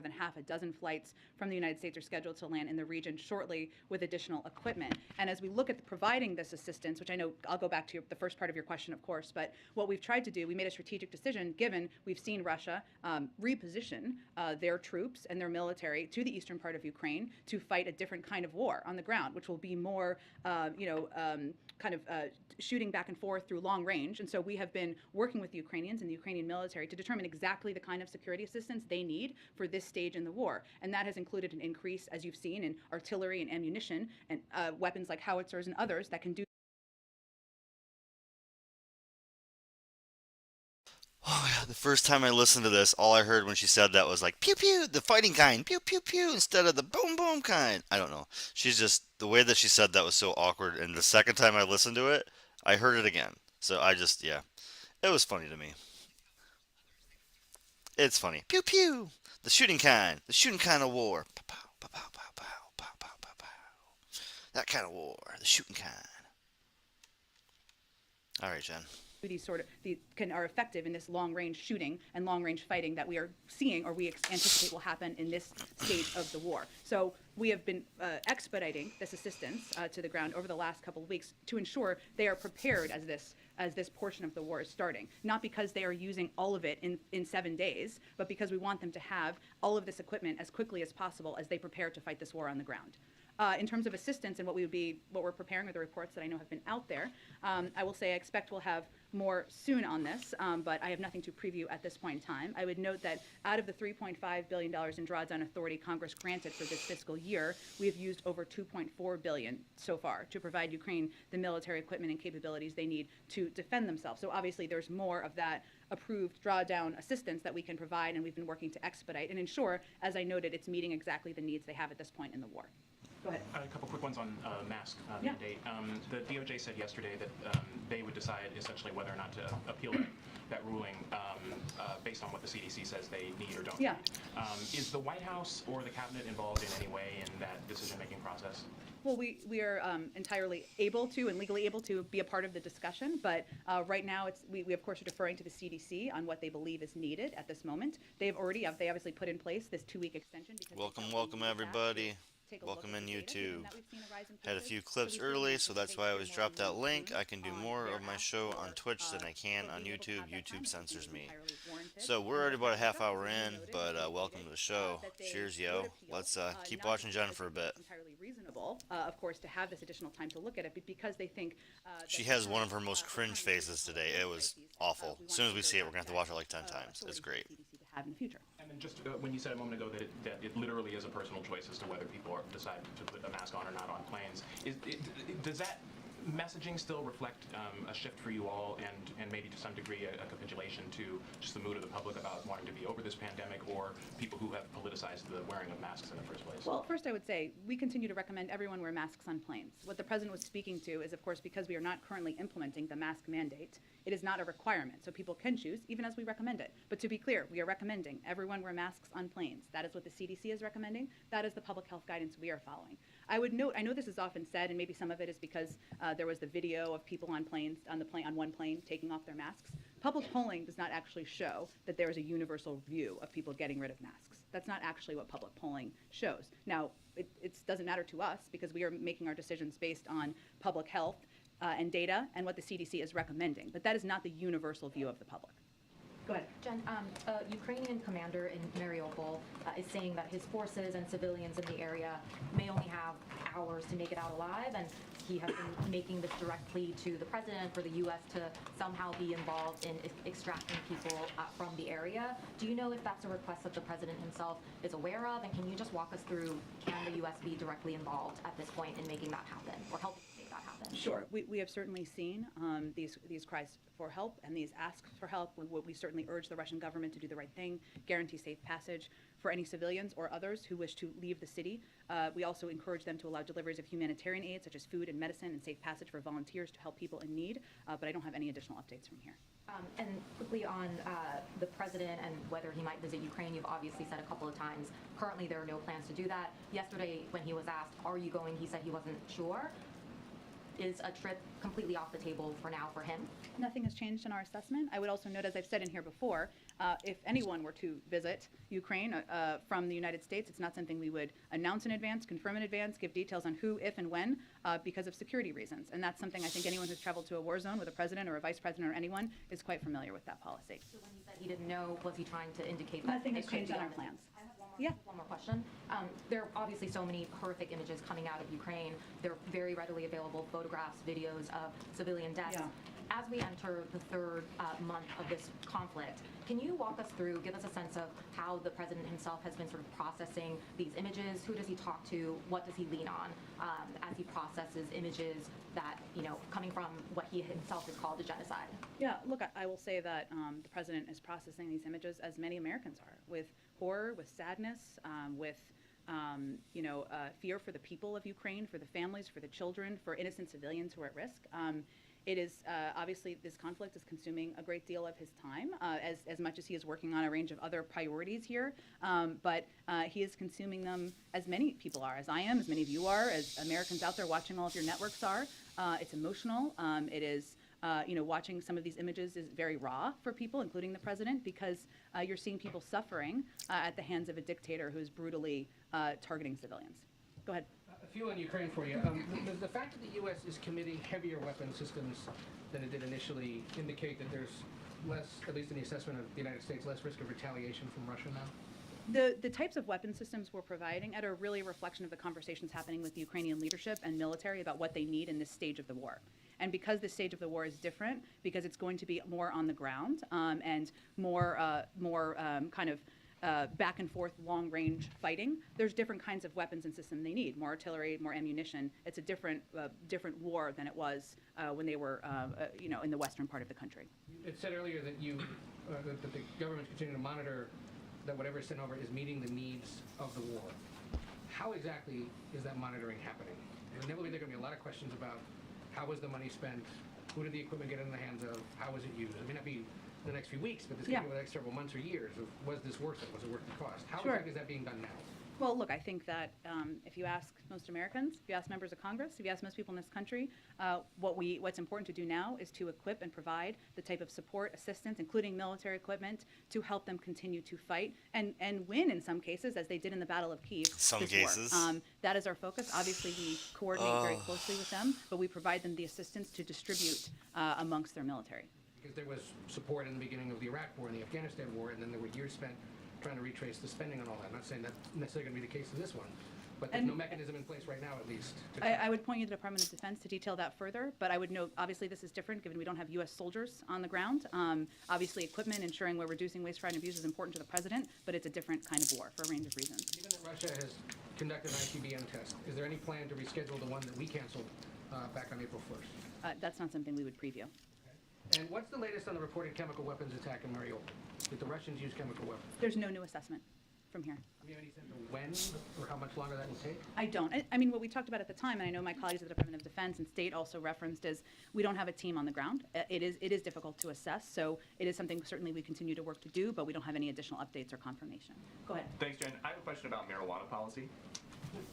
more than half a dozen flights from the United States are scheduled to land in the region shortly with additional equipment. And as we look at providing this assistance, which I know I'll go back to the first part of your question, of course, but what we've tried to do, we made a strategic decision given we've seen Russia reposition their troops and their military to the eastern part of Ukraine to fight a different kind of war on the ground, which will be more, shooting back and forth through long range. And so we have been working with the Ukrainians and the Ukrainian military to determine exactly the kind of security assistance they need for this stage in the war. And that has included an increase, as you've seen, in artillery and ammunition and weapons like howitzers and others that can do. Oh yeah, the first time I listened to this, all I heard when she said that was like pew pew, the fighting kind, pew pew pew, instead of the boom boom kind. I don't know. She's just the way that she said that was so awkward. And the second time I listened to it, I heard it again. So I just yeah, it was funny to me. It's funny. Pew pew, the shooting kind of war. Pow pow pow pow pow pow pow pow pow pow. That kind of war, the shooting kind. All right, Jen. These sort of are effective in this long range shooting and long range fighting that we are seeing or we anticipate will happen in this stage of the war. So we have been expediting this assistance to the ground over the last couple of weeks to ensure they are prepared as this portion of the war is starting. Not because they are using all of it in 7 days, but because we want them to have all of this equipment as quickly as possible as they prepare to fight this war on the ground. In terms of assistance and what we're preparing are the reports that I know have been out there. I will say I expect we'll have more soon on this, but I have nothing to preview at this point in time. I would note that out of the $3.5 billion in drawdown authority Congress granted for this fiscal year, we have used over $2.4 billion so far to provide Ukraine the military equipment and capabilities they need to defend themselves. So obviously there's more of that approved drawdown assistance that we can provide, and we've been working to expedite and ensure, as I noted, it's meeting exactly the needs they have at this point in the war. Go ahead. A couple quick ones on mask Yeah. mandate. The DOJ said yesterday that they would decide essentially whether or not to appeal that ruling based on what the CDC says they need or don't Yeah. need. Is the White House or the cabinet involved in any way in that decision-making process? Well, we are entirely able to and legally able to be a part of the discussion, but right now we of course are deferring to the CDC on what they believe is needed at this moment. They obviously put in place this 2-week extension. Because Welcome everybody. Welcome in YouTube. Had a few clips early, so that's why I always drop that link. I can do more of my show on Twitch than I can on YouTube. YouTube censors me. So we're already about a half hour in, but welcome to the show. Cheers, yo. Let's keep watching Jen for a bit. Entirely reasonable, of course, to have this additional time to look at it, but because they think she has one of her most cringe faces today. It was awful. As soon as we see it, we're gonna have to watch it like 10 times. It's great. Have in the future. And then just when you said a moment ago that it literally is a personal choice as to whether people decide to put a mask on or not on planes, does that messaging still reflect a shift for you all and maybe to some degree a capitulation to just the mood of the public about wanting to be over this pandemic, or people who have politicized the wearing of masks in the first place? Well, first I would say we continue to recommend everyone wear masks on planes. What the president was speaking to is, of course, because we are not currently implementing the mask mandate, it is not a requirement, so people can choose, even as we recommend it. But to be clear, we are recommending everyone wear masks on planes. That is what the CDC is recommending. That is the public health guidance we are following. I would note, I know this is often said, and maybe some of it is because there was the video of people on planes, on one plane, taking off their masks. Public polling does not actually show that there is a universal view of people getting rid of masks. That's not actually what public polling shows. Now, it doesn't matter to us because we are making our decisions based on public health and data and what the CDC is recommending. But that is not the universal view of the public. Go ahead. Jen, a Ukrainian commander in Mariupol is saying that his forces and civilians in the area may only have hours to make it out alive, and he has been making this direct plea to the president for the U.S. to somehow be involved in extracting people from the area. Do you know if that's a request that the president himself is aware of, and can you just walk us through, can the U.S. be directly involved at this point in making that happen, or helping make that happen? Sure. We have certainly seen these cries for help and these asks for help. We certainly urge the Russian government to do the right thing, guarantee safe passage for any civilians or others who wish to leave the city. We also encourage them to allow deliveries of humanitarian aid, such as food and medicine, and safe passage for volunteers to help people in need. But I don't have any additional updates from here. And quickly on the president and whether he might visit Ukraine, you've obviously said a couple of times, currently there are no plans to do that. Yesterday, when he was asked, are you going, he said he wasn't sure. is a trip completely off the table for now for him? Nothing has changed in our assessment. I would also note, as I've said in here before, if anyone were to visit Ukraine from the United States, it's not something we would announce in advance, confirm in advance, give details on who, if, and when, because of security reasons. And that's something I think anyone who's traveled to a war zone with a president or a vice president or anyone is quite familiar with that policy. So when he said he didn't know, was he trying to indicate that Nothing has it could changed be on our on the plans. news? I have Yeah. one more question. There are obviously so many horrific images coming out of Ukraine. There are very readily available photographs, videos of civilian deaths. Yeah. As we enter the third month of this conflict, can you walk us through, give us a sense of how the president himself has been sort of processing these images? Who does he talk to? What does he lean on as he processes images that, coming from what he himself has called a genocide? Yeah, look, I will say that the president is processing these images as many Americans are, with horror, with sadness, with fear for the people of Ukraine, for the families, for the children, for innocent civilians who are at risk. It is obviously this conflict is consuming a great deal of his time, as much as he is working on a range of other priorities here. But he is consuming them as many people are, as I am, as many of you are, as Americans out there watching all of your networks are. It's emotional. It is. Watching some of these images is very raw for people, including the president, because you're seeing people suffering at the hands of a dictator who is brutally targeting civilians. Go ahead. A few on Ukraine for you. Does the fact that the U.S. is committing heavier weapon systems than it did initially indicate that there's less, at least in the assessment of the United States, less risk of retaliation from Russia now? The types of weapon systems we're providing are really a reflection of the conversations happening with the Ukrainian leadership and military about what they need in this stage of the war. And because this stage of the war is different, because it's going to be more on the ground and more back and forth long range fighting, there's different kinds of weapons and systems they need, more artillery, more ammunition. It's a different war than it was when they were in the western part of the country. It said earlier that that the government's continuing to monitor that whatever is sent over is meeting the needs of the war. How exactly is that monitoring happening? And there are going to be a lot of questions about how was the money spent, who did the equipment get in the hands of, how was it used? It may not be the next few weeks, but this could be over the next several months or years of was this worth it? Was it worth the cost? How exactly is that being done now? Well, look, I think that if you ask most Americans, if you ask members of Congress, if you ask most people in this country, what's important to do now is to equip and provide the type of support, assistance, including military equipment, to help them continue to fight and win in some cases, as they did in the Battle of Kyiv. Some this cases. War. That is our focus. Obviously, we coordinate very closely with them, but we provide them the assistance to distribute amongst their military. Because there was support in the beginning of the Iraq War and the Afghanistan War, and then there were years spent trying to retrace the spending on all that. I'm not saying that's necessarily going to be the case in this one, but there's no mechanism in place right now, at least. I would point you to the Department of Defense to detail that further, but I would note, obviously, this is different given we don't have U.S. soldiers on the ground. Obviously, equipment, ensuring we're reducing waste, fraud, and abuse is important to the president, but it's a different kind of war for a range of reasons. Given that Russia has conducted an ICBM test, is there any plan to reschedule the one that we canceled back on April 1st? That's not something we would preview. And what's the latest on the reported chemical weapons attack in Mariupol? Did the Russians use chemical weapons? There's no new assessment from here. Do you have any sense of when or how much longer that will take? I don't. I mean, what we talked about at the time, and I know my colleagues at the Department of Defense and State also referenced, is we don't have a team on the ground. It is difficult to assess, so it is something certainly we continue to work to do, but we don't have any additional updates or confirmation. Go ahead. Thanks, Jen. I have a question about marijuana policy.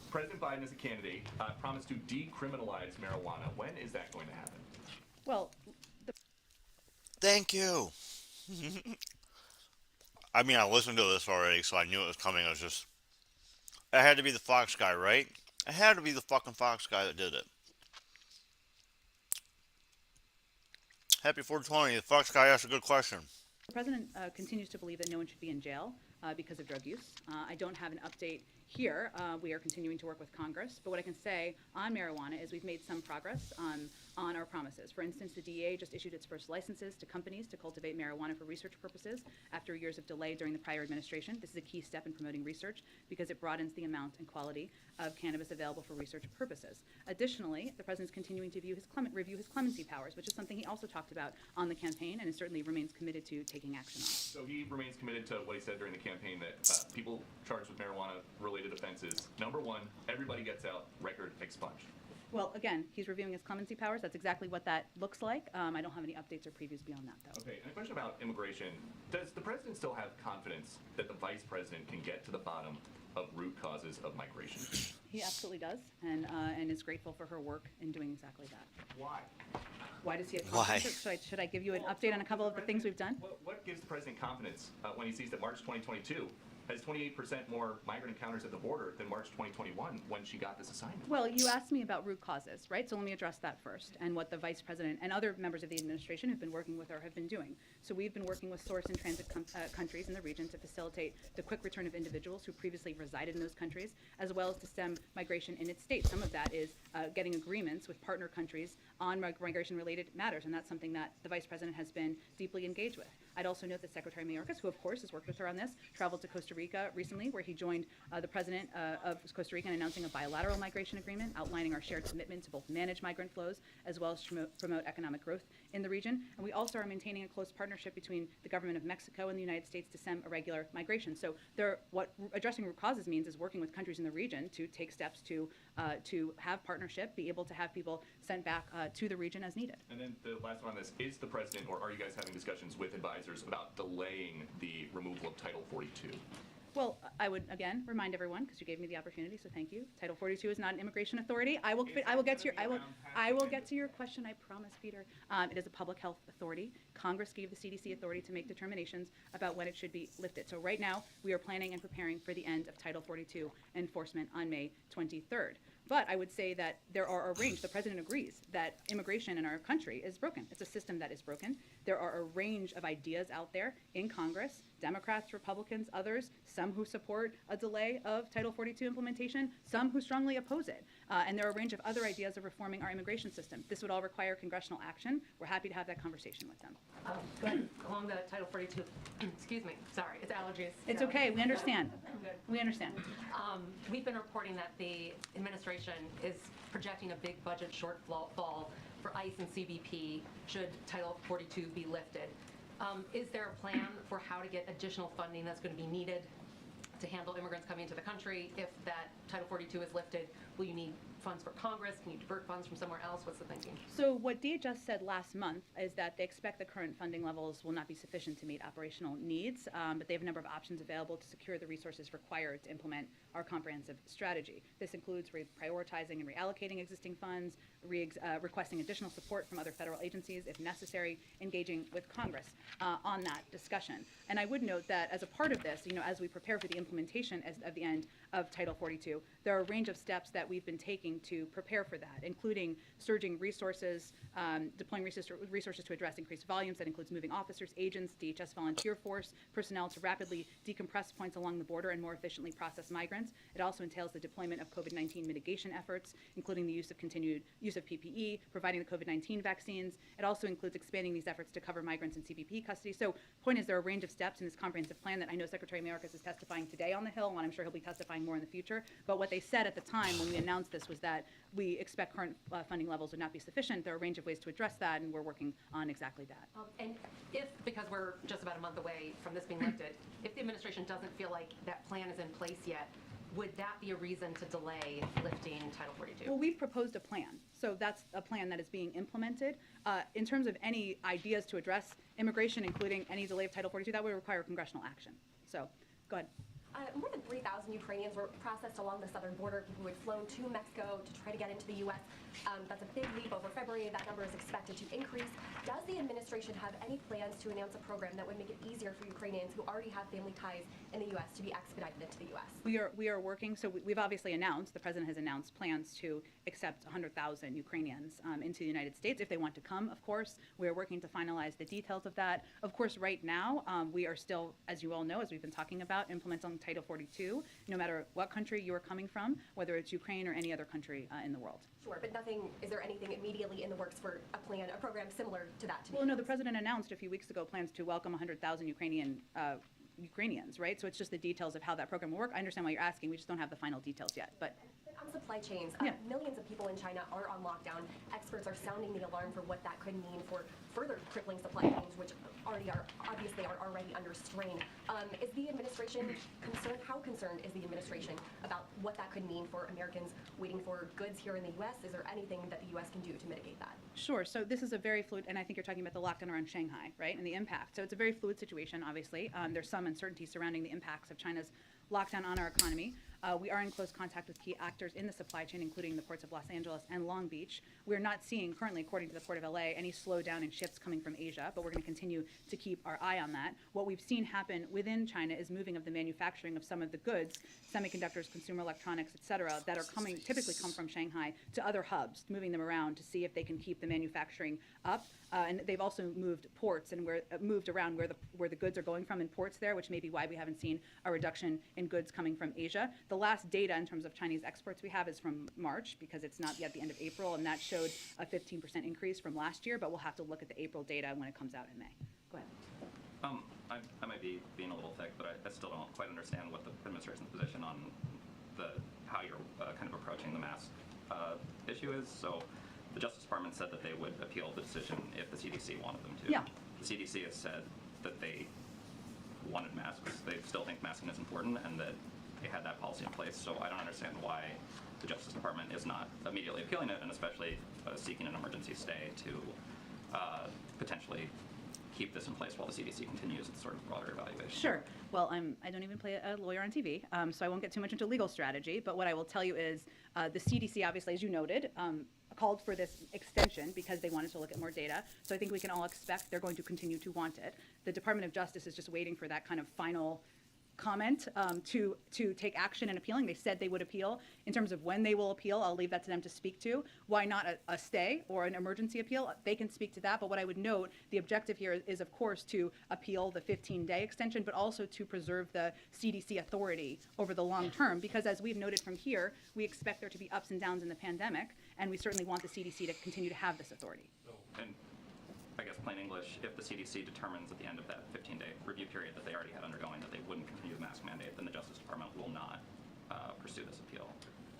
President Biden, as a candidate, promised to decriminalize marijuana. When is that going to happen? Well, Thank you. I mean, I listened to this already, so I knew it was coming. It had to be the Fox guy, right? It had to be the fucking Fox guy that did it. Happy 420. The Fox guy asked a good question. the president continues to believe that no one should be in jail because of drug use. I don't have an update here. We are continuing to work with Congress. But what I can say on marijuana is we've made some progress on our promises. For instance, the DEA just issued its first licenses to companies to cultivate marijuana for research purposes after years of delay during the prior administration. This is a key step in promoting research because it broadens the amount and quality of cannabis available for research purposes. Additionally, the president's continuing to review his clemency powers, which is something he also talked about on the campaign and certainly remains committed to taking action on. So he remains committed to what he said during the campaign, that people charged with marijuana-related offenses, number one, everybody gets out, record expunged. Well, again, he's reviewing his clemency powers. That's exactly what that looks like. I don't have any updates or previews beyond that, though. Okay, and a question about immigration. Does the president still have confidence that the vice president can get to the bottom of root causes of migration? He absolutely does, and is grateful for her work in doing exactly that. Why? Why does he have Why? confidence? Should I give you an update on a couple of the things we've done? What gives the president confidence when he sees that March 2022 has 28% more migrant encounters at the border than March 2021 when she got this assignment? Well, you asked me about root causes, right? So let me address that first, and what the vice president and other members of the administration who've been working with her have been doing. So we've been working with source and transit countries in the region to facilitate the quick return of individuals who previously resided in those countries, as well as to stem migration in its state. Some of that is getting agreements with partner countries on migration-related matters, and that's something that the vice president has been deeply engaged with. I'd also note that Secretary Mayorkas, who of course has worked with her on this, traveled to Costa Rica recently, where he joined the president of Costa Rica in announcing a bilateral migration agreement outlining our shared commitment to both manage migrant flows as well as promote economic growth in the region. And we also are maintaining a close partnership between the government of Mexico and the United States to stem irregular migration. So what addressing root causes means is working with countries in the region to take steps to have partnership, be able to have people sent back to the region as needed. And then the last one on this, is the president, or are you guys having discussions with advisors about delaying the removal of Title 42? Well, I would again remind everyone, because you gave me the opportunity, so thank you. Title 42 is not an immigration authority. I will get to your question. I promise, Peter. It is a public health authority. Congress gave the CDC authority to make determinations about when it should be lifted. So right now, we are planning and preparing for the end of Title 42 enforcement on May 23rd. But I would say that there are a range, the president agrees, that immigration in our country is broken. It's a system that is broken. There are a range of ideas out there in Congress, Democrats, Republicans, others, some who support a delay of Title 42 implementation, some who strongly oppose it. And there are a range of other ideas of reforming our immigration system. This would all require congressional action. We're happy to have that conversation with them. Go ahead. Along the Title 42, excuse me, sorry, it's allergies. It's so- okay, we understand. Good. We understand. We've been reporting that the administration is projecting a big budget shortfall for ICE and CBP should Title 42 be lifted. Is there a plan for how to get additional funding that's going to be needed to handle immigrants coming into the country? If that Title 42 is lifted, will you need funds for Congress? Can you divert funds from somewhere else? What's the thinking? So what DHS said last month is that they expect the current funding levels will not be sufficient to meet operational needs, but they have a number of options available to secure the resources required to implement our comprehensive strategy. This includes prioritizing and reallocating existing funds, requesting additional support from other federal agencies if necessary, engaging with Congress on that discussion. And I would note that as a part of this, as we prepare for the implementation of the end of Title 42, there are a range of steps that we've been taking to prepare for that, including surging resources, deploying resources to address increased volumes. That includes moving officers, agents, DHS volunteer force, personnel to rapidly decompress points along the border and more efficiently process migrants. It also entails the deployment of COVID-19 mitigation efforts, including the continued use of PPE, providing the COVID-19 vaccines. It also includes expanding these efforts to cover migrants in CBP custody. So point is, there are a range of steps in this comprehensive plan that I know Secretary Mayorkas is testifying today on the Hill, and I'm sure he'll be testifying more in the future. But what they said at the time when we announced this was that we expect current funding levels would not be sufficient. There are a range of ways to address that, and we're working on exactly that. And if, because we're just about a month away from this being lifted, if the administration doesn't feel like that plan is in place yet, would that be a reason to delay lifting Title 42? Well, we've proposed a plan. So that's a plan that is being implemented. In terms of any ideas to address immigration, including any delay of Title 42, that would require congressional action. So go ahead. More than 3,000 Ukrainians were processed along the southern border. People who had flown to Mexico to try to get into the U.S. That's a big leap over February. That number is expected to increase. Does the administration have any plans to announce a program that would make it easier for Ukrainians who already have family ties in the U.S. to be expedited into the U.S.? We are working. So we've obviously announced, the president has announced plans to accept 100,000 Ukrainians into the United States if they want to come, of course. We are working to finalize the details of that. Of course, right now, we are still, as you all know, as we've been talking about, implementing Title 42, no matter what country you are coming from, whether it's Ukraine or any other country in the world. Sure, but is there anything immediately in the works for a program similar to that? Well, no, the president announced a few weeks ago plans to welcome 100,000 Ukrainians, right? So it's just the details of how that program will work. I understand why you're asking. We just don't have the final details yet. But on supply chains, Yeah. Millions of people in China are on lockdown. Experts are sounding the alarm for what that could mean for further crippling supply chains, which obviously are already under strain. Is the administration concerned? How concerned is the administration about what that could mean for Americans waiting for goods here in the U.S.? Is there anything that the U.S. can do to mitigate that? Sure. So this is a very fluid, and I think you're talking about the lockdown around Shanghai, right, and the impact. So it's a very fluid situation, obviously. There's some uncertainty surrounding the impacts of China's lockdown on our economy. We are in close contact with key actors in the supply chain, including the ports of Los Angeles and Long Beach. We're not seeing currently, according to the Port of LA, any slowdown in ships coming from Asia, but we're going to continue to keep our eye on that. What we've seen happen within China is moving of the manufacturing of some of the goods, semiconductors, consumer electronics, et cetera, that are typically come from Shanghai to other hubs, moving them around to see if they can keep the manufacturing up. And they've also moved ports and moved around where the goods are going from in ports there, which may be why we haven't seen a reduction in goods coming from Asia. The last data in terms of Chinese exports we have is from March, because it's not yet the end of April, and that showed a 15% increase from last year, but we'll have to look at the April data when it comes out in May. Go ahead. I might be being a little thick, but I still don't quite understand what the administration's position on how you're kind of approaching the mask issue is. So the Justice Department said that they would appeal the decision if the CDC wanted them to. Yeah. The CDC has said that they wanted masks. They still think masking is important and that they had that policy in place. So I don't understand why the Justice Department is not immediately appealing it, and especially seeking an emergency stay to potentially keep this in place while the CDC continues its sort of broader evaluation. Sure. Well, I don't even play a lawyer on TV, so I won't get too much into legal strategy. But what I will tell you is the CDC, obviously, as you noted, called for this extension because they wanted to look at more data. So I think we can all expect they're going to continue to want it. The Department of Justice is just waiting for that kind of final comment to take action in appealing. They said they would appeal. In terms of when they will appeal, I'll leave that to them to speak to. Why not a stay or an emergency appeal? They can speak to that. But what I would note, the objective here is, of course, to appeal the 15-day extension, but also to preserve the CDC authority over the long term. Because as we've noted from here, we expect there to be ups and downs in the pandemic, and we certainly want the CDC to continue to have this authority. And I guess plain English, if the CDC determines at the end of that 15-day review period that they already had undergoing that they wouldn't continue the mask mandate, then the Justice Department will not pursue this appeal.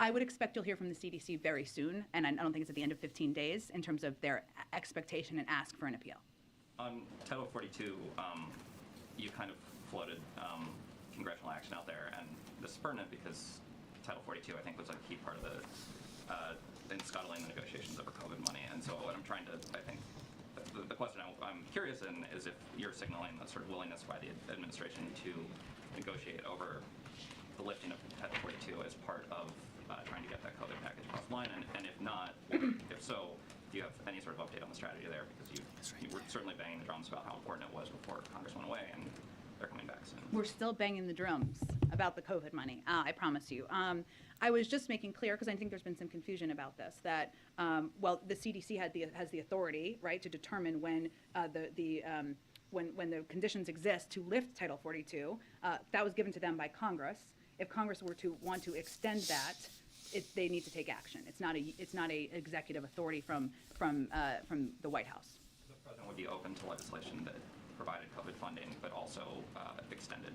I would expect you'll hear from the CDC very soon, and I don't think it's at the end of 15 days in terms of their expectation and ask for an appeal. On Title 42, you kind of floated congressional action out there, and this is pertinent because Title 42, I think, was a key part of in scuttling the negotiations over COVID money. And so what I'm trying to, I think, the question I'm curious in is if you're signaling a sort of willingness by the administration to negotiate over the lifting of Title 42 as part of trying to get that COVID package across the line, and if not, if so, do you have any sort of update on the strategy there? Because you were certainly banging the drums about how important it was before Congress went away, and they're coming back soon. We're still banging the drums about the COVID money, I promise you. I was just making clear, because I think there's been some confusion about this, that, well, the CDC has the authority, right, to determine when when the conditions exist to lift Title 42. That was given to them by Congress. If Congress were to want to extend that, they need to take action. It's not a executive authority from the White House. The president would be open to legislation that provided COVID funding, but also extended.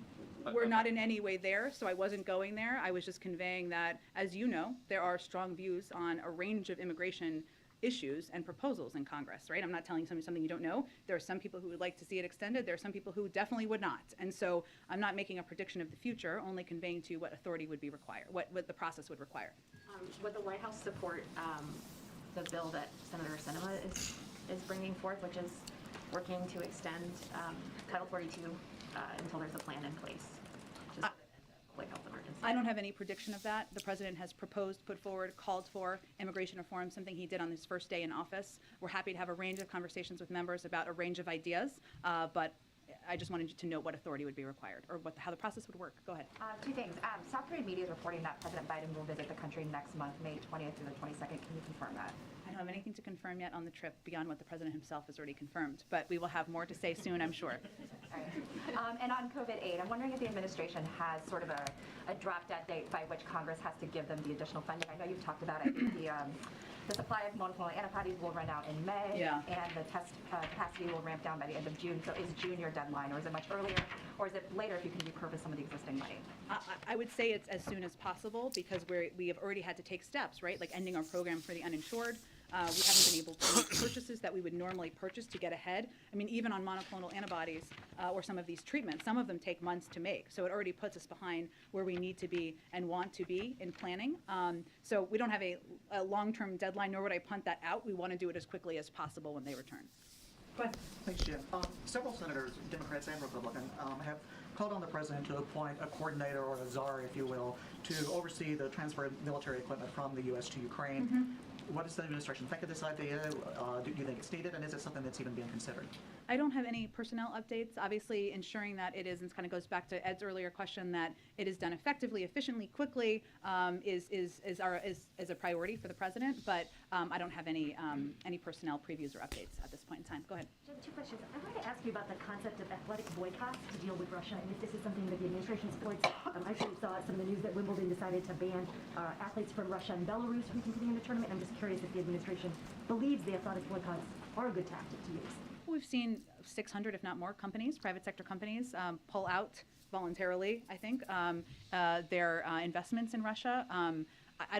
We're not in any way there, so I wasn't going there. I was just conveying that, as you know, there are strong views on a range of immigration issues and proposals in Congress, right? I'm not telling something you don't know. There are some people who would like to see it extended. There are some people who definitely would not. And so I'm not making a prediction of the future, only conveying to you what authority would be required, what the process would require. Would the White House support the bill that Senator Sinema is bringing forth, which is working to extend Title 42 until there's a plan in place? Public health emergency. I don't have any prediction of that. The president has proposed, put forward, called for immigration reform, something he did on his first day in office. We're happy to have a range of conversations with members about a range of ideas, but I just wanted you to know what authority would be required or how the process would work. Go ahead. Two things. South Korean media is reporting that President Biden will visit the country next month, May 20th through the 22nd. Can you confirm that? I don't have anything to confirm yet on the trip beyond what the president himself has already confirmed, but we will have more to say soon, I'm sure. All right. And on COVID aid, I'm wondering if the administration has sort of a drop-dead date by which Congress has to give them the additional funding. I know you've talked about it. The supply of monoclonal antibodies will run out in May, Yeah. and the test capacity will ramp down by the end of June. So is June your deadline, or is it much earlier, or is it later if you can repurpose some of the existing money? I would say it's as soon as possible because we have already had to take steps, right? Like ending our program for the uninsured. We haven't been able to make purchases that we would normally purchase to get ahead. I mean, even on monoclonal antibodies or some of these treatments, some of them take months to make. So it already puts us behind where we need to be and want to be in planning. So we don't have a long-term deadline, nor would I punt that out. We want to do it as quickly as possible when they return. Thanks, Jim. Several senators, Democrats and Republican, have called on the president to appoint a coordinator or a czar, if you will, to oversee the transfer of military equipment from the U.S. to Ukraine. What does the administration think of this idea? Do you think it's needed, and is it something that's even being considered? I don't have any personnel updates. Obviously, ensuring that it is, and kind of goes back to Ed's earlier question, that it is done effectively, efficiently, quickly, is a priority for the president. But I don't have any personnel previews or updates at this point in time. Go ahead. Jen, 2 questions. I wanted to ask you about the concept of athletic boycotts to deal with Russia, and if this is something that the administration supports. I actually saw some of the news that Wimbledon decided to ban athletes from Russia and Belarus from competing in the tournament. I'm just curious if the administration believes the athletic boycotts are a good tactic to use. We've seen 600, if not more, companies, private sector companies, pull out voluntarily, I think, their investments in Russia. I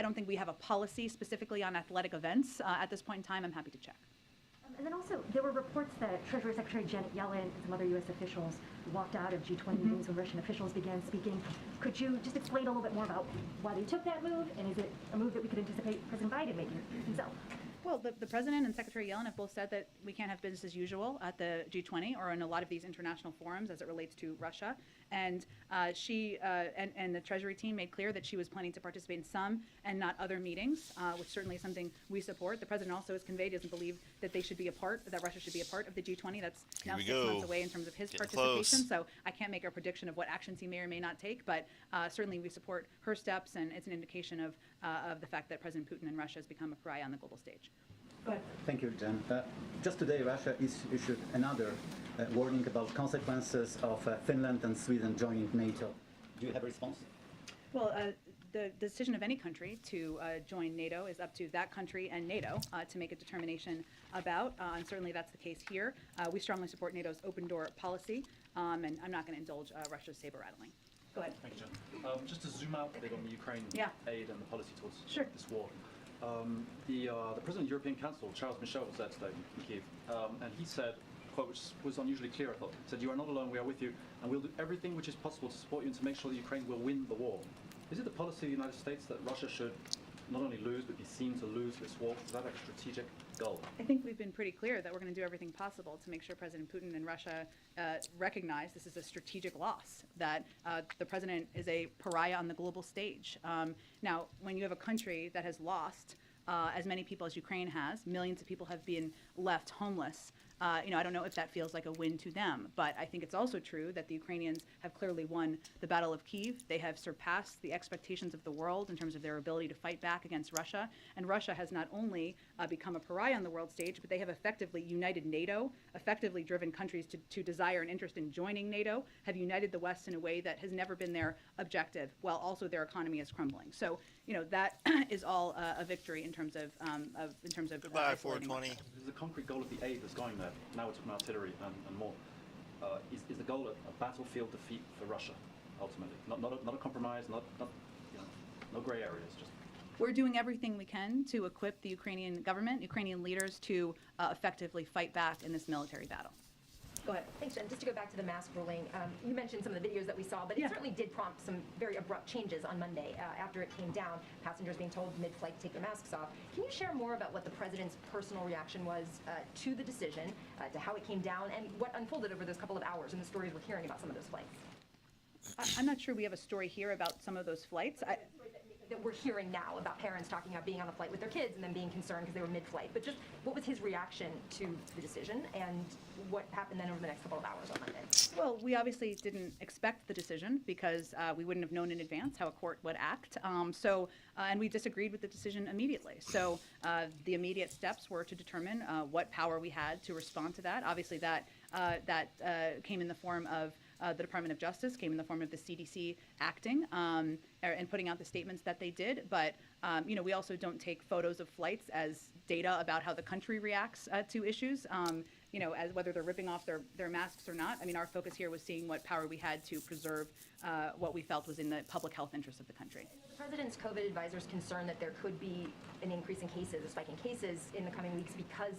don't think we have a policy specifically on athletic events at this point in time. I'm happy to check. And then also, there were reports that Treasury Secretary Janet Yellen and some other U.S. officials walked out of G20 meetings when Russian officials began speaking. Could you just explain a little bit more about why they took that move, and is it a move that we could anticipate President Biden making himself? Well, the president and Secretary Yellen have both said that we can't have business as usual at the G20 or in a lot of these international forums as it relates to Russia. And she and the Treasury team made clear that she was planning to participate in some and not other meetings, which certainly is something we support. The president also has conveyed he doesn't believe that they should be that Russia should be a part of the G20. That's now 6 months away in terms of his participation. So I can't make a prediction of what actions he may or may not take, but certainly we support her steps, and it's an indication of the fact that President Putin and Russia has become a pariah on the global stage. Thank you, Jen. Just today, Russia issued another warning about consequences of Finland and Sweden joining NATO. Do you have a response? Well, the decision of any country to join NATO is up to that country and NATO to make a determination about, and certainly that's the case here. We strongly support NATO's open door policy, and I'm not going to indulge Russia's saber rattling. Go ahead. Thank you, Jen. Just to zoom out a bit on the Ukraine aid and the policy towards this war. The President of the European Council, Charles Michel, was there today in Kyiv, and he said, quote, which was unusually clear, I thought, he said, "You are not alone, we are with you, and we'll do everything which is possible to support you and to make sure that Ukraine will win the war." Is it the policy of the United States that Russia should not only lose, but be seen to lose this war? Is that a strategic goal? I think we've been pretty clear that we're going to do everything possible to make sure President Putin and Russia recognize this is a strategic loss, that the president is a pariah on the global stage. Now, when you have a country that has lost as many people as Ukraine has, millions of people have been left homeless. I don't know if that feels like a win to them, but I think it's also true that the Ukrainians have clearly won the Battle of Kyiv. They have surpassed the expectations of the world in terms of their ability to fight back against Russia. And Russia has not only become a pariah on the world stage, but they have effectively united NATO, effectively driven countries to desire an interest in joining NATO, have united the West in a way that has never been their objective, while also their economy is crumbling. So, that is all a victory in terms of Goodbye, 420. The concrete goal of the aid that's going there, now we're talking artillery and more, is the goal a battlefield defeat for Russia, ultimately? Not a compromise, no gray areas, just... We're doing everything we can to equip the Ukrainian government, Ukrainian leaders to effectively fight back in this military battle. Go ahead. Thanks, Jen. Just to go back to the mask ruling, you mentioned some of the videos that we saw, but it certainly did prompt some very abrupt changes on Monday after it came down. Passengers being told mid-flight to take their masks off. Can you share more about what the president's personal reaction was to the decision, to how it came down, and what unfolded over those couple of hours and the stories we're hearing about some of those flights? I'm not sure we have a story here about some of those flights. That we're hearing now about parents talking about being on a flight with their kids and then being concerned because they were mid-flight. But just what was his reaction to the decision, and what happened then over the next couple of hours on Monday? Well, we obviously didn't expect the decision because we wouldn't have known in advance how a court would act. And we disagreed with the decision immediately. So the immediate steps were to determine what power we had to respond to that. Obviously, that came in the form of the Department of Justice, came in the form of the CDC acting and putting out the statements that they did. But, we also don't take photos of flights as data about how the country reacts to issues, as whether they're ripping off their masks or not. I mean, our focus here was seeing what power we had to preserve what we felt was in the public health interest of the country. The president's COVID advisors concerned that there could be an increase in cases, a spike in cases in the coming weeks because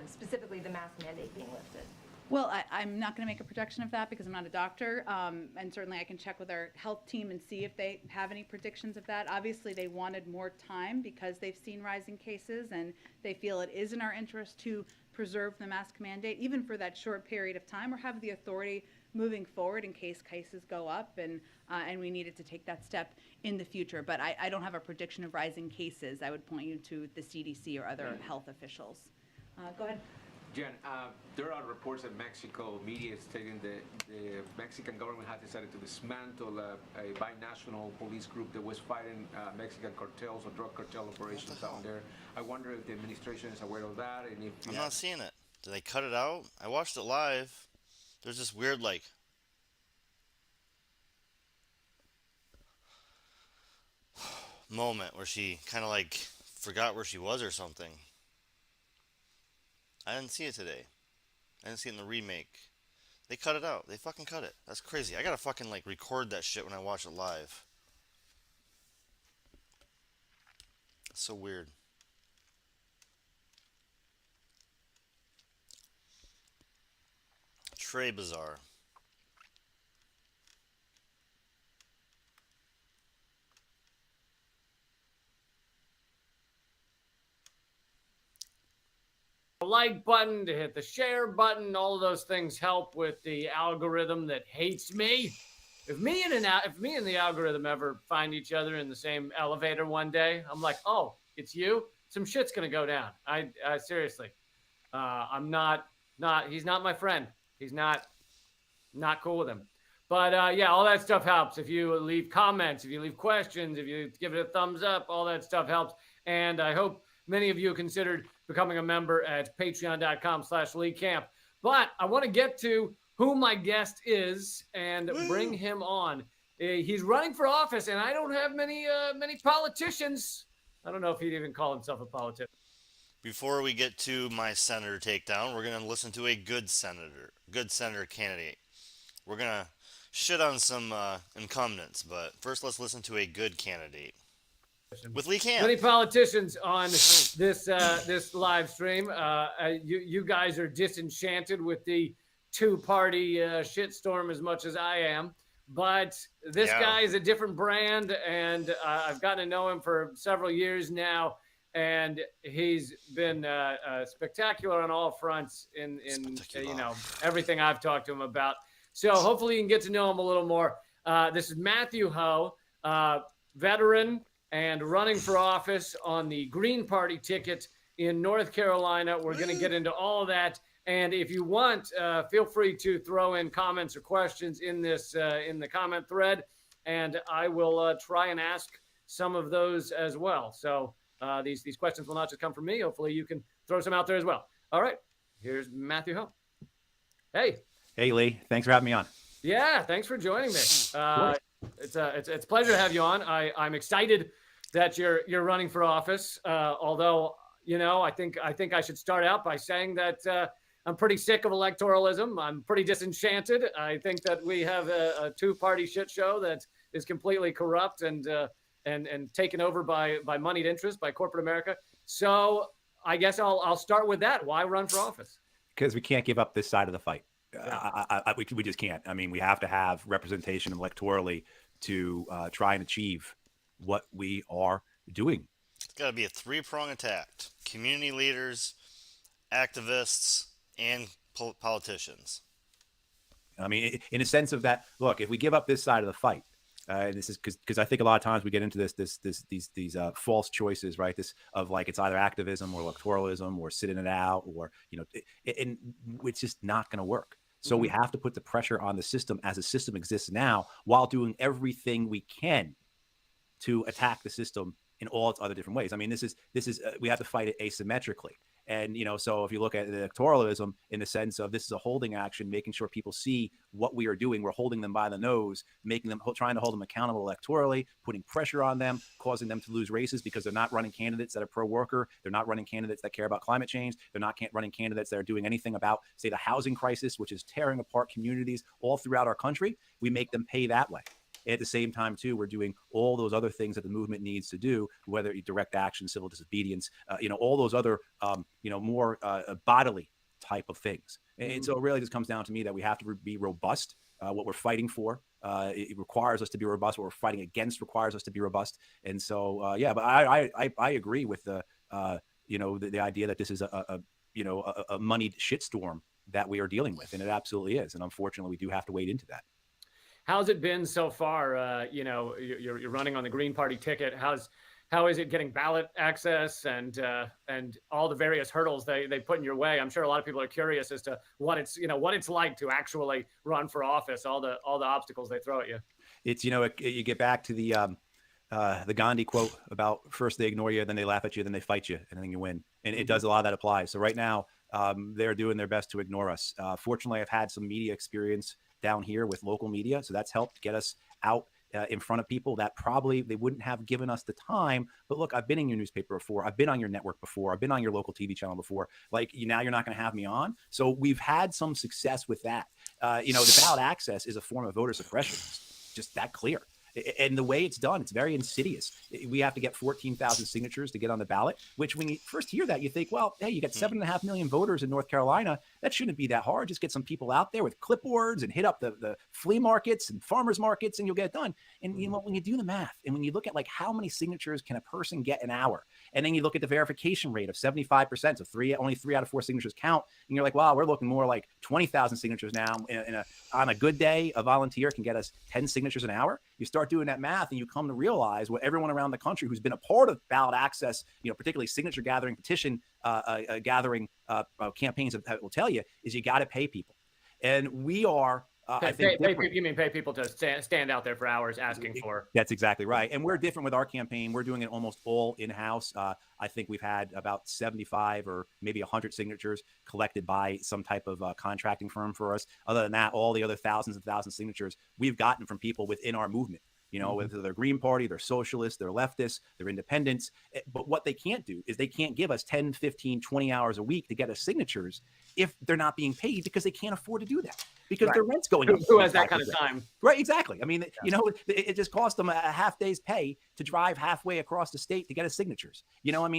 specifically the mask mandate being lifted. Well, I'm not going to make a projection of that because I'm not a doctor, and certainly I can check with our health team and see if they have any predictions of that. Obviously, they wanted more time because they've seen rising cases, and they feel it is in our interest to preserve the mask mandate, even for that short period of time, or have the authority moving forward in case cases go up, and we needed to take that step in the future. But I don't have a prediction of rising cases. I would point you to the CDC or other health officials. Go ahead. Jen, there are reports that Mexico media is stating that the Mexican government has decided to dismantle a binational police group that was fighting Mexican cartels or drug cartel operations down there. I wonder if the administration is aware of that, and if I'm not seeing it. Did they cut it out? I watched it live. There's this weird, like, moment where she kind of, like, forgot where she was or something. I didn't see it today. I didn't see it in the remake. They cut it out. They fucking cut it. That's crazy. I gotta fucking, like, record that shit when I watch it live. It's so weird. Trey bizarre. Like button, to hit the share button. All of those things help with the algorithm that hates me. If me and the algorithm ever find each other in the same elevator one day, I'm like, oh, it's you. Some shit's gonna go down. I seriously, I'm not. He's not my friend. He's not cool with him. But yeah, all that stuff helps. If you leave comments, if you leave questions, if you give it a thumbs up, all that stuff helps. And I hope many of you considered becoming a member at patreon.com/LeeCamp. But I want to get to who my guest is and bring him on. He's running for office, and I don't have many politicians. I don't know if he'd even call himself a politician. Before we get to my senator takedown, we're going to listen to a good senator candidate. We're going to shit on some incumbents, but first let's listen to a good candidate. With Lee Camp. Many politicians on this live stream. You guys are disenchanted with the two-party shitstorm as much as I am. But this guy is a different brand, and I've gotten to know him for several years now. And he's been spectacular on all fronts in everything I've talked to him about. So hopefully you can get to know him a little more. This is Matthew Ho, veteran and running for office on the Green Party ticket in North Carolina. We're going to get into all of that. And if you want, feel free to throw in comments or questions in the comment thread, and I will try and ask some of those as well. So these questions will not just come from me. Hopefully you can throw some out there as well. All right, here's Matthew Ho. Hey. Hey, Lee. Thanks for having me on. Yeah, thanks for joining me. It's a pleasure to have you on. I'm excited that you're running for office. Although, I think I should start out by saying that I'm pretty sick of electoralism. I'm pretty disenchanted. I think that we have a two-party shit show that is completely corrupt and taken over by moneyed interests, by corporate America. So I guess I'll start with that. Why run for office? Because we can't give up this side of the fight. We just can't. I mean, we have to have representation electorally to try and achieve what we are doing. It's got to be a three-prong attack. Community leaders, activists, and politicians. I mean, in a sense of that, look, if we give up this side of the fight, this is because I think a lot of times we get into these false choices, right? This of like it's either activism or electoralism or sitting it out or and it's just not going to work. So we have to put the pressure on the system as the system exists now, while doing everything we can to attack the system in all its other different ways. I mean, this is we have to fight it asymmetrically. And, so if you look at electoralism in the sense of this is a holding action, making sure people see what we are doing, we're holding them by the nose, trying to hold them accountable electorally, putting pressure on them, causing them to lose races because they're not running candidates that are pro-worker. They're not running candidates that care about climate change. They're not running candidates that are doing anything about, say, the housing crisis, which is tearing apart communities all throughout our country. We make them pay that way. At the same time, too, we're doing all those other things that the movement needs to do, whether it be direct action, civil disobedience, all those other, more bodily type of things. And so it really just comes down to me that we have to be robust. What we're fighting for, it requires us to be robust. What we're fighting against requires us to be robust. And so, but I agree with the idea that this is a moneyed shitstorm that we are dealing with. And it absolutely is. And unfortunately, we do have to wade into that. How's it been so far? You're running on the Green Party ticket. How is it getting ballot access and all the various hurdles they put in your way? I'm sure a lot of people are curious as to what it's like to actually run for office. All the obstacles they throw at you. It's you get back to the Gandhi quote about first they ignore you, then they laugh at you, then they fight you, and then you win. And it does a lot of that apply. So right now, they're doing their best to ignore us. Fortunately, I've had some media experience down here with local media, so that's helped get us out in front of people that probably they wouldn't have given us the time. But look, I've been in your newspaper before. I've been on your network before. I've been on your local TV channel before. Like now you're not going to have me on. So we've had some success with that. The ballot access is a form of voter suppression. It's just that clear. And the way it's done, it's very insidious. We have to get 14,000 signatures to get on the ballot, which when you first hear that, you think, well, hey, you got 7.5 million voters in North Carolina. That shouldn't be that hard. Just get some people out there with clipboards and hit up the flea markets and farmers markets and you'll get it done. And when you do the math and when you look at like how many signatures can a person get an hour, and then you look at the verification rate of 75%, so only 3 out of 4 signatures count, and you're like, wow, we're looking more like 20,000 signatures now. On a good day, a volunteer can get us 10 signatures an hour. You start doing that math and you come to realize what everyone around the country who's been a part of ballot access, particularly signature gathering, petition gathering campaigns will tell you is you got to pay people. And we are, I think, you mean pay people to stand out there for hours asking for. That's exactly right. And we're different with our campaign. We're doing it almost all in-house. I think we've had about 75 or maybe 100 signatures collected by some type of contracting firm for us. Other than that, all the other thousands and thousands of signatures we've gotten from people within our movement. Whether they're Green Party, they're socialists, they're leftists, they're independents. But what they can't do is they can't give us 10, 15, 20 hours a week to get us signatures if they're not being paid because they can't afford to do that because their rent's going up. Who has that kind of time? Right, exactly. I mean, it just cost them a half day's pay to drive halfway across the state to get us signatures.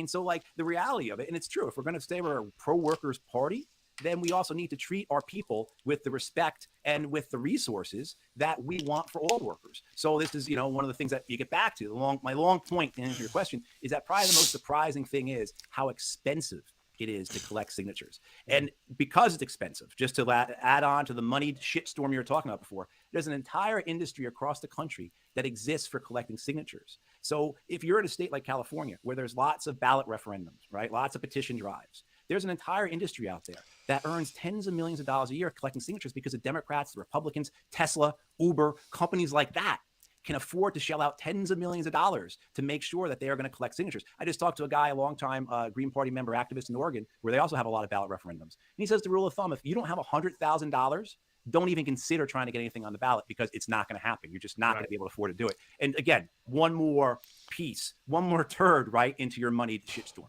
So like the reality of it, and it's true, if we're going to say we're a pro-workers party, then we also need to treat our people with the respect and with the resources that we want for all workers. So this is, one of the things that you get back to. My long point to answer your question is that probably the most surprising thing is how expensive it is to collect signatures. And because it's expensive, just to add on to the moneyed shitstorm you were talking about before, there's an entire industry across the country that exists for collecting signatures. So if you're in a state like California, where there's lots of ballot referendums, right, lots of petition drives, there's an entire industry out there that earns tens of millions of dollars a year collecting signatures because the Democrats, the Republicans, Tesla, Uber, companies like that can afford to shell out tens of millions of dollars to make sure that they are going to collect signatures. I just talked to a guy, a longtime Green Party member, activist in Oregon, where they also have a lot of ballot referendums. And he says the rule of thumb, if you don't have $100,000, don't even consider trying to get anything on the ballot because it's not going to happen. You're just not going to be able to afford to do it. And again, one more piece, one more turd, right, into your moneyed shitstorm.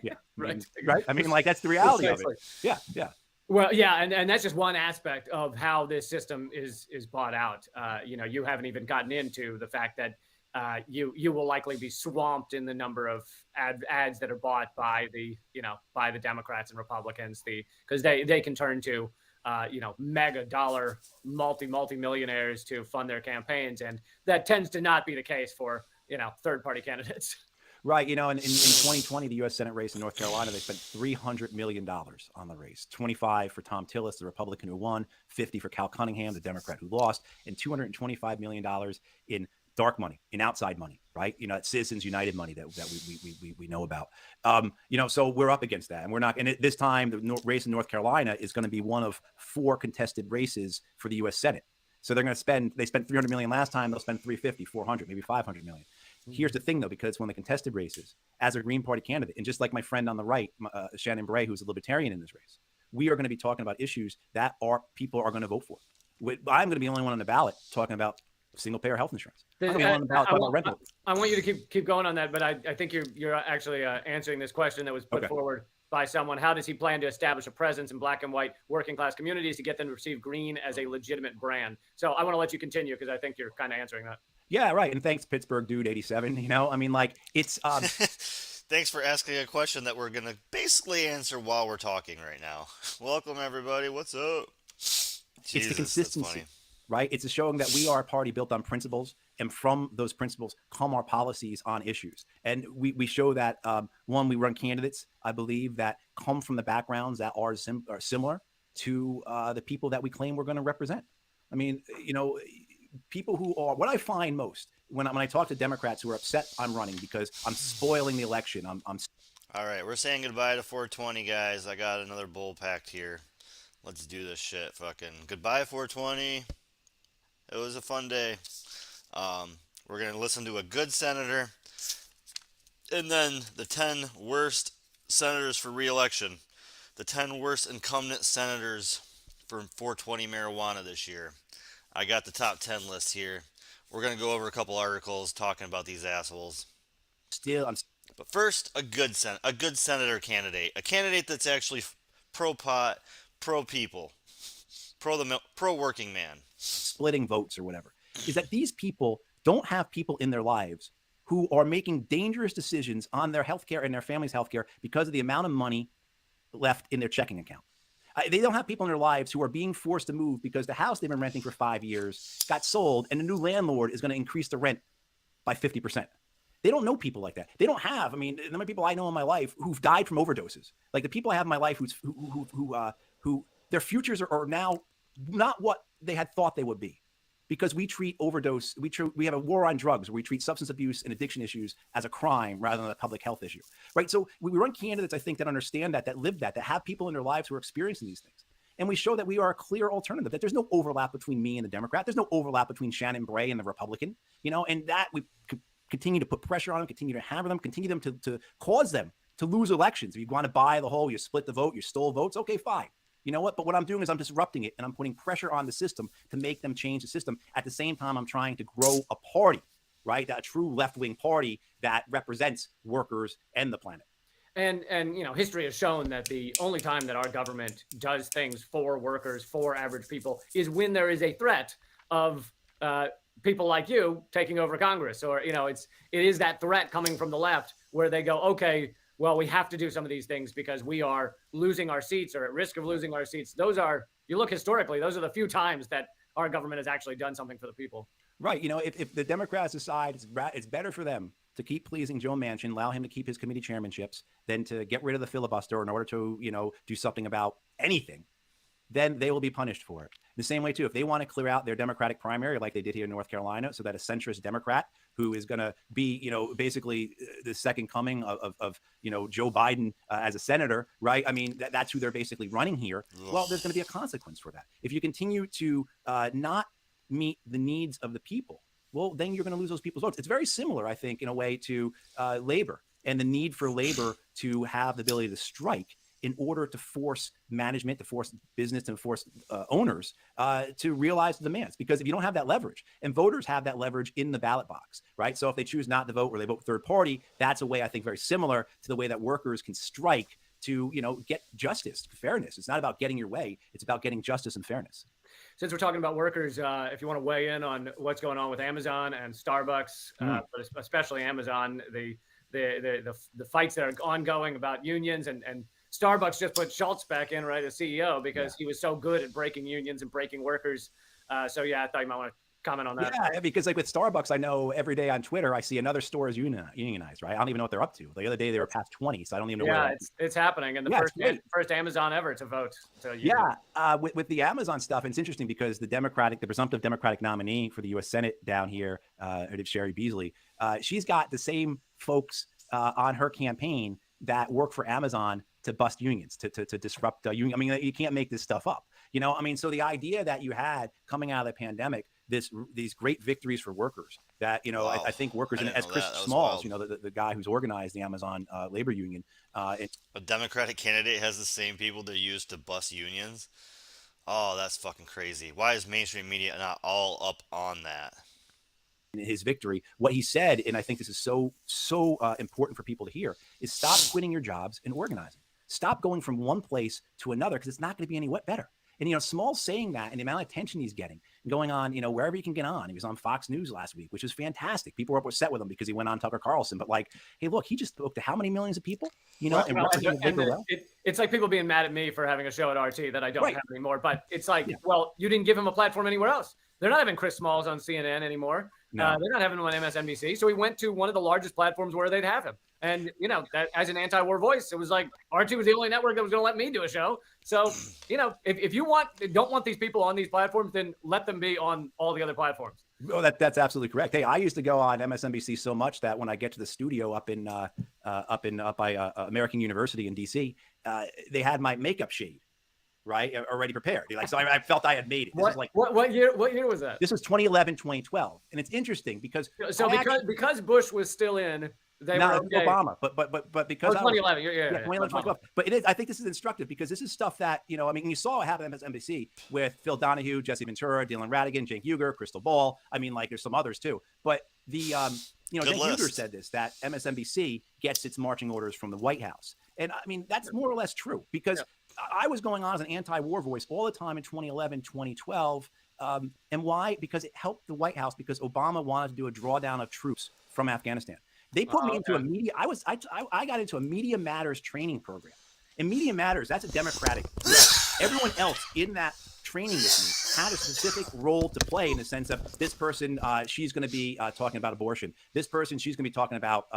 Yeah. Right. I mean, like that's the reality of it. Yeah. Yeah. Well, yeah, and that's just one aspect of how this system is bought out. You haven't even gotten into the fact that you will likely be swamped in the number of ads that are bought by the Democrats and Republicans, because they can turn to mega dollar multi-millionaires to fund their campaigns, and that tends to not be the case for third party candidates. Right. In 2020, the U.S. Senate race in North Carolina, they spent $300 million on the race. 25 for Tom Tillis, the Republican who won, 50 for Cal Cunningham, the Democrat who lost, and $225 million in dark money, in outside money, right? It's Citizens United money that we know about. So we're up against that, and we're not. And this time, the race in North Carolina is going to be one of 4 contested races for the U.S. Senate. So they spent $300 million last time. They'll spend $350, $400, maybe $500 million. Here's the thing, though, because it's one of the contested races as a Green Party candidate. And just like my friend on the right, Shannon Bray, who's a libertarian in this race, we are going to be talking about issues that people are going to vote for. I'm going to be the only one on the ballot talking about single payer health insurance. I'm going to be on the ballot talking about rental. I want you to keep going on that, but I think you're actually answering this question that was put forward by someone. How does he plan to establish a presence in black and white working class communities to get them to receive green as a legitimate brand? So I want to let you continue because I think you're kind of answering that. Yeah, right. And thanks, Pittsburgh Dude 87. It's Thanks for asking a question that we're gonna basically answer while we're talking right now. Welcome everybody. What's up? Jesus, it's the consistency, right? It's a showing that we are a party built on principles, and from those principles come our policies on issues. And we show that we run candidates, I believe, that come from the backgrounds that are similar to the people that we claim we're going to represent. I mean, you know, people who are, what I find most when I talk to Democrats who are upset I'm running because I'm spoiling the election. I'm All right, we're saying goodbye to 420, guys. I got another bull packed here. Let's do this shit. Fucking goodbye, 420. It was a fun day. We're going to listen to a good senator and then the 10 worst senators for re-election. The 10 worst incumbent senators for 420 marijuana this year. I got the top 10 list here. We're going to go over a couple articles talking about these assholes. But first, a good senator candidate. A candidate that's actually pro-pot, pro-people, pro-working man. Splitting votes or whatever, is that these people don't have people in their lives who are making dangerous decisions on their healthcare and their family's healthcare because of the amount of money left in their checking account. They don't have people in their lives who are being forced to move because the house they've been renting for 5 years got sold and the new landlord is going to increase the rent by 50%. They don't know people like that. They don't have, I mean, the number of people I know in my life who've died from overdoses. Like the people I have in my life who their futures are now not what they had thought they would be. Because we treat overdose, we have a war on drugs where we treat substance abuse and addiction issues as a crime rather than a public health issue, right? So we run candidates, I think, that understand that live that have people in their lives who are experiencing these things. And we show that we are a clear alternative, that there's no overlap between me and the Democrat. There's no overlap between Shannon Bray and the Republican, you know, and that we continue to put pressure on them, continue to hammer them, continue them to cause them to lose elections. If you want to buy the whole, you split the vote, you stole votes, okay, fine. You know what? But what I'm doing is I'm disrupting it and I'm putting pressure on the system to make them change the system. At the same time, I'm trying to grow a party, right? A true left-wing party that represents workers and the planet. And you know, history has shown that the only time that our government does things for workers, for average people, is when there is a threat of people like you taking over Congress. Or, you know, it is that threat coming from the left where they go, okay, well, we have to do some of these things because we are losing our seats or at risk of losing our seats. Those are, you look historically, those are the few times that our government has actually done something for the people. Right. You know, if the Democrats decide it's better for them to keep pleasing Joe Manchin, allow him to keep his committee chairmanships, than to get rid of the filibuster in order to, you know, do something about anything, then they will be punished for it. The same way, too, if they want to clear out their Democratic primary like they did here in North Carolina, so that a centrist Democrat who is going to be, you know, basically the second coming of you know, Joe Biden as a senator, right? I mean, that's who they're basically running here. Well, there's going to be a consequence for that. If you continue to not meet the needs of the people, well, then you're going to lose those people's votes. It's very similar, I think, in a way to labor and the need for labor to have the ability to strike in order to force management, to force business, to force owners to realize the demands. Because if you don't have that leverage, and voters have that leverage in the ballot box, right? So if they choose not to vote or they vote third party, that's a way, I think, very similar to the way that workers can strike to, you know, get justice, fairness. It's not about getting your way. It's about getting justice and fairness. Since we're talking about workers, if you want to weigh in on what's going on with Amazon and Starbucks, but especially Amazon, the fights that are ongoing about unions and Starbucks just put Schultz back in, right, as CEO because he was so good at breaking unions and breaking workers. So, yeah, I thought you might want to comment on that. Yeah, because like with Starbucks, I know every day on Twitter, I see another store is unionized, right? I don't even know what they're up to. The other day, they were past 20, so I don't even know where it's happening. And the first Amazon ever to vote. So with the Amazon stuff, it's interesting because the presumptive Democratic nominee for the U.S. Senate down here, Sherry Beasley, she's got the same folks on her campaign that work for Amazon to bust unions, to disrupt union. I mean, you can't make this stuff up, you know? I mean, so the idea that you had coming out of the pandemic, these great victories for workers that, you know, wow. I think workers, as Chris Smalls, you know, the guy who's organized the Amazon labor union. A Democratic candidate has the same people they use to bust unions. Oh, that's fucking crazy. Why is mainstream media not all up on that? His victory, what he said, and I think this is so important for people to hear, is stop quitting your jobs and organizing. Stop going from one place to another because it's not going to be any better. And, you know, Small's saying that and the amount of attention he's getting and going on, you know, wherever he can get on. He was on Fox News last week, which is fantastic. People were upset with him because he went on Tucker Carlson. But like, hey, look, he just spoke to how many millions of people, you know? It's like people being mad at me for having a show at RT that I don't have anymore. But it's like, well, you didn't give him a platform anywhere else. They're not having Chris Smalls on CNN anymore. No. They're not having him on MSNBC. So he went to one of the largest platforms where they'd have him. And, you know, that as an anti-war voice, it was like RT was the only network that was going to let me do a show. So, you know, if you don't want these people on these platforms, then let them be on all the other platforms. Oh, that's absolutely correct. Hey, I used to go on MSNBC so much that when I get to the studio up by American University in DC, they had my makeup shade, right, already prepared. Like, so I felt I had made it. This is like what year was that? This was 2011, 2012, and it's interesting because because Bush was still in. No, Obama, but because 2011, yeah, 2011, 2012. But it is. I think this is instructive because this is stuff that I mean, you saw what happened at MSNBC with Phil Donahue, Jesse Ventura, Dylan Ratigan, Cenk Uygur, Crystal Ball. I mean, like there's some others too. But the Cenk Uygur said this, that MSNBC gets its marching orders from the White House, and I mean that's more or less true because I was going on as an anti-war voice all the time in 2011, 2012. And why? Because it helped the White House because Obama wanted to do a drawdown of troops from Afghanistan. They put me into a media. I got into a Media Matters training program. And Media Matters, that's a Democratic. Everyone else in that training with me had a specific role to play in the sense of this person, she's going to be talking about abortion. This person, she's going to be talking about,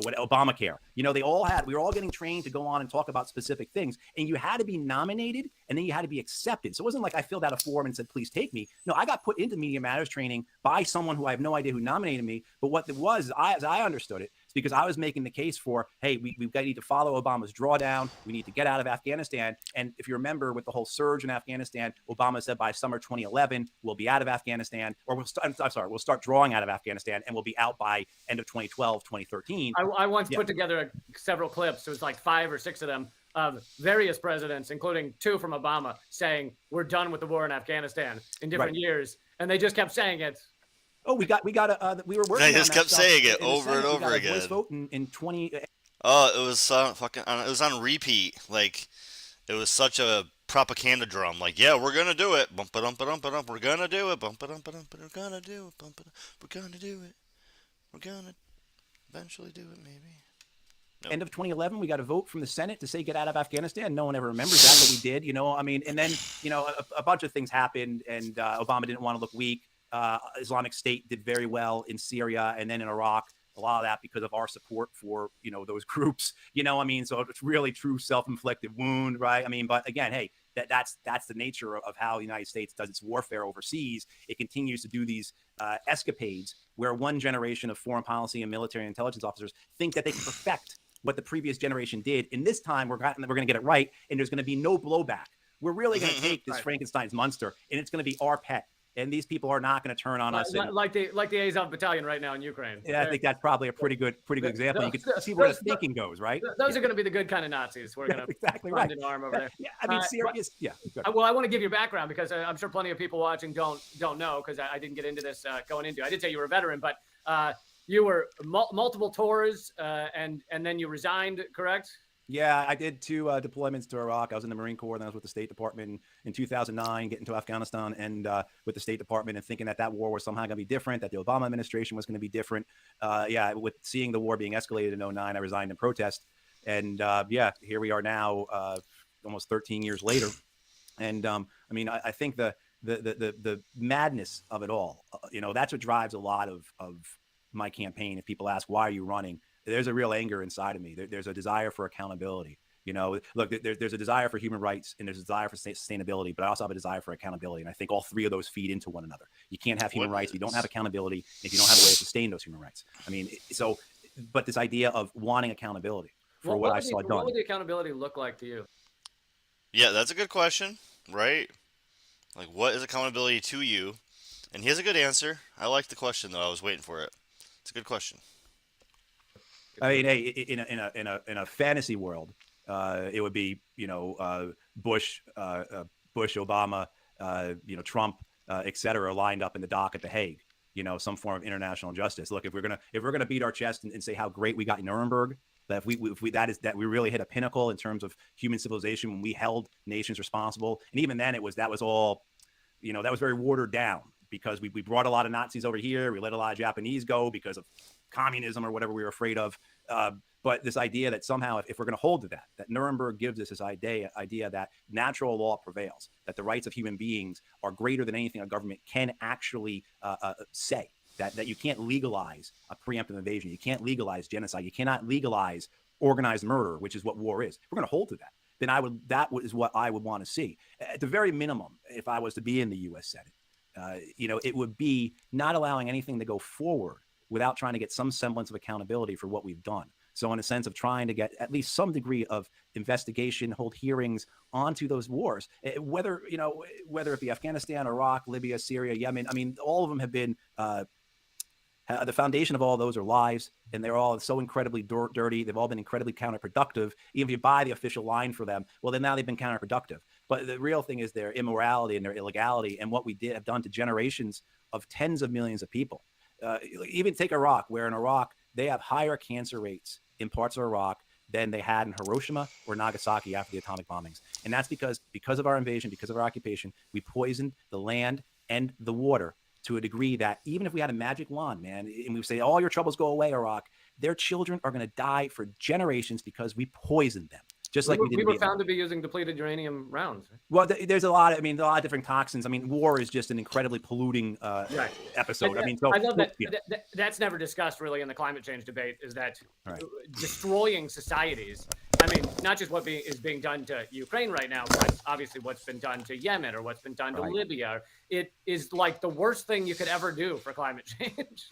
what Obamacare. We were all getting trained to go on and talk about specific things. And you had to be nominated and then you had to be accepted. So it wasn't like I filled out a form and said, please take me. No, I got put into Media Matters training by someone who I have no idea who nominated me. But what it was, as I understood it, is because I was making the case for, hey, we've got to need to follow Obama's drawdown. We need to get out of Afghanistan. And if you remember with the whole surge in Afghanistan, Obama said by summer 2011, we'll be out of Afghanistan, or we'll start drawing out of Afghanistan and we'll be out by end of 2012, 2013. I once put together several clips. It was like 5 or 6 of them of various presidents, including 2 from Obama, saying we're done with the war in Afghanistan in different years. And they just kept saying it. Oh, we were working. They just kept saying it over and over again. Voice vote in 20. Oh, it was fucking. It was on repeat. Like, it was such a propaganda drum. Like, yeah, we're gonna do it. Bump it, bump it, bump it, bump. We're gonna do it. Bump it, bump it, bump it. We're gonna do it. Bump it. We're gonna do it. We're gonna eventually do it, maybe. Nope. End of 2011, we got a vote from the Senate to say get out of Afghanistan. No one ever remembers that, but we did. I mean, and then a bunch of things happened, and Obama didn't want to look weak. Islamic State did very well in Syria and then in Iraq. A lot of that because of our support for those groups. I mean, so it's really true self-inflicted wound, right? I mean, but again, hey, that's the nature of how the United States does its warfare overseas. It continues to do these escapades where one generation of foreign policy and military intelligence officers think that they can perfect what the previous generation did. And this time we're going to get it right, and there's going to be no blowback. We're really going to take this Frankenstein's monster, and it's going to be our pet. And these people are not going to turn on us. Like the Azov battalion right now in Ukraine. Yeah, I think that's probably a pretty good example. You can see where the thinking goes, right? Those are going to be the good kind of Nazis. We're going to exactly find an arm over there. Yeah, I mean, serious. Yeah. Well, I want to give you background because I'm sure plenty of people watching don't know because I didn't get into this going into. I did say you were a veteran, but you were multiple tours and then you resigned, correct? Yeah, I did 2 deployments to Iraq. I was in the Marine Corps, then I was with the State Department in 2009, getting to Afghanistan and with the State Department and thinking that war was somehow going to be different, that the Obama administration was going to be different. With seeing the war being escalated in 2009, I resigned in protest. And here we are now, almost 13 years later. And I mean, I think the madness of it all, that's what drives a lot of my campaign. If people ask, why are you running? There's a real anger inside of me. There's a desire for accountability. Look, there's a desire for human rights and there's a desire for sustainability, but I also have a desire for accountability. And I think all 3 of those feed into one another. You can't have human rights if you don't have accountability, if you don't have a way to sustain those human rights. I mean, but this idea of wanting accountability for what I saw done. What would the accountability look like to you? Yeah, that's a good question, right? Like, what is accountability to you? And he has a good answer. I like the question, though. I was waiting for it. It's a good question. I mean, hey, in a fantasy world, it would be Bush, Obama, Trump, et cetera, lined up in the dock at The Hague. Some form of international justice. Look, if we're gonna beat our chest and say how great we got in Nuremberg, that if we really hit a pinnacle in terms of human civilization when we held nations responsible, and even then that was all, that was very watered down because we brought a lot of Nazis over here, we let a lot of Japanese go because of communism or whatever we were afraid of. But this idea that somehow, if we're going to hold to that Nuremberg gives us this idea that natural law prevails, that the rights of human beings are greater than anything a government can actually say. that you can't legalize a preemptive invasion. You can't legalize genocide. You cannot legalize organized murder, which is what war is. If we're going to hold to that, then that is what I would want to see. At the very minimum, if I was to be in the U.S. Senate, it would be not allowing anything to go forward without trying to get some semblance of accountability for what we've done. So in a sense of trying to get at least some degree of investigation, hold hearings onto those wars, whether it be Afghanistan, Iraq, Libya, Syria, Yemen, I mean, all of them have been, the foundation of all of those are lies, and they're all so incredibly dirty. They've all been incredibly counterproductive. Even if you buy the official line for them, well, then now they've been counterproductive. But the real thing is their immorality and their illegality and what we have done to generations of tens of millions of people. Even take Iraq, where in Iraq, they have higher cancer rates in parts of Iraq than they had in Hiroshima or Nagasaki after the atomic bombings. And that's because of our invasion, because of our occupation, we poisoned the land and the water to a degree that even if we had a magic wand, man, and we say, all your troubles go away, Iraq, their children are going to die for generations because we poisoned them. Just like we were found to be using depleted uranium rounds. Right? Well, there's a lot of different toxins. I mean, war is just an incredibly polluting episode. I love that. That's never discussed really in the climate change debate, is that destroying societies. I mean, not just what is being done to Ukraine right now, but obviously what's been done to Yemen or what's been done to Libya. It is like the worst thing you could ever do for climate change.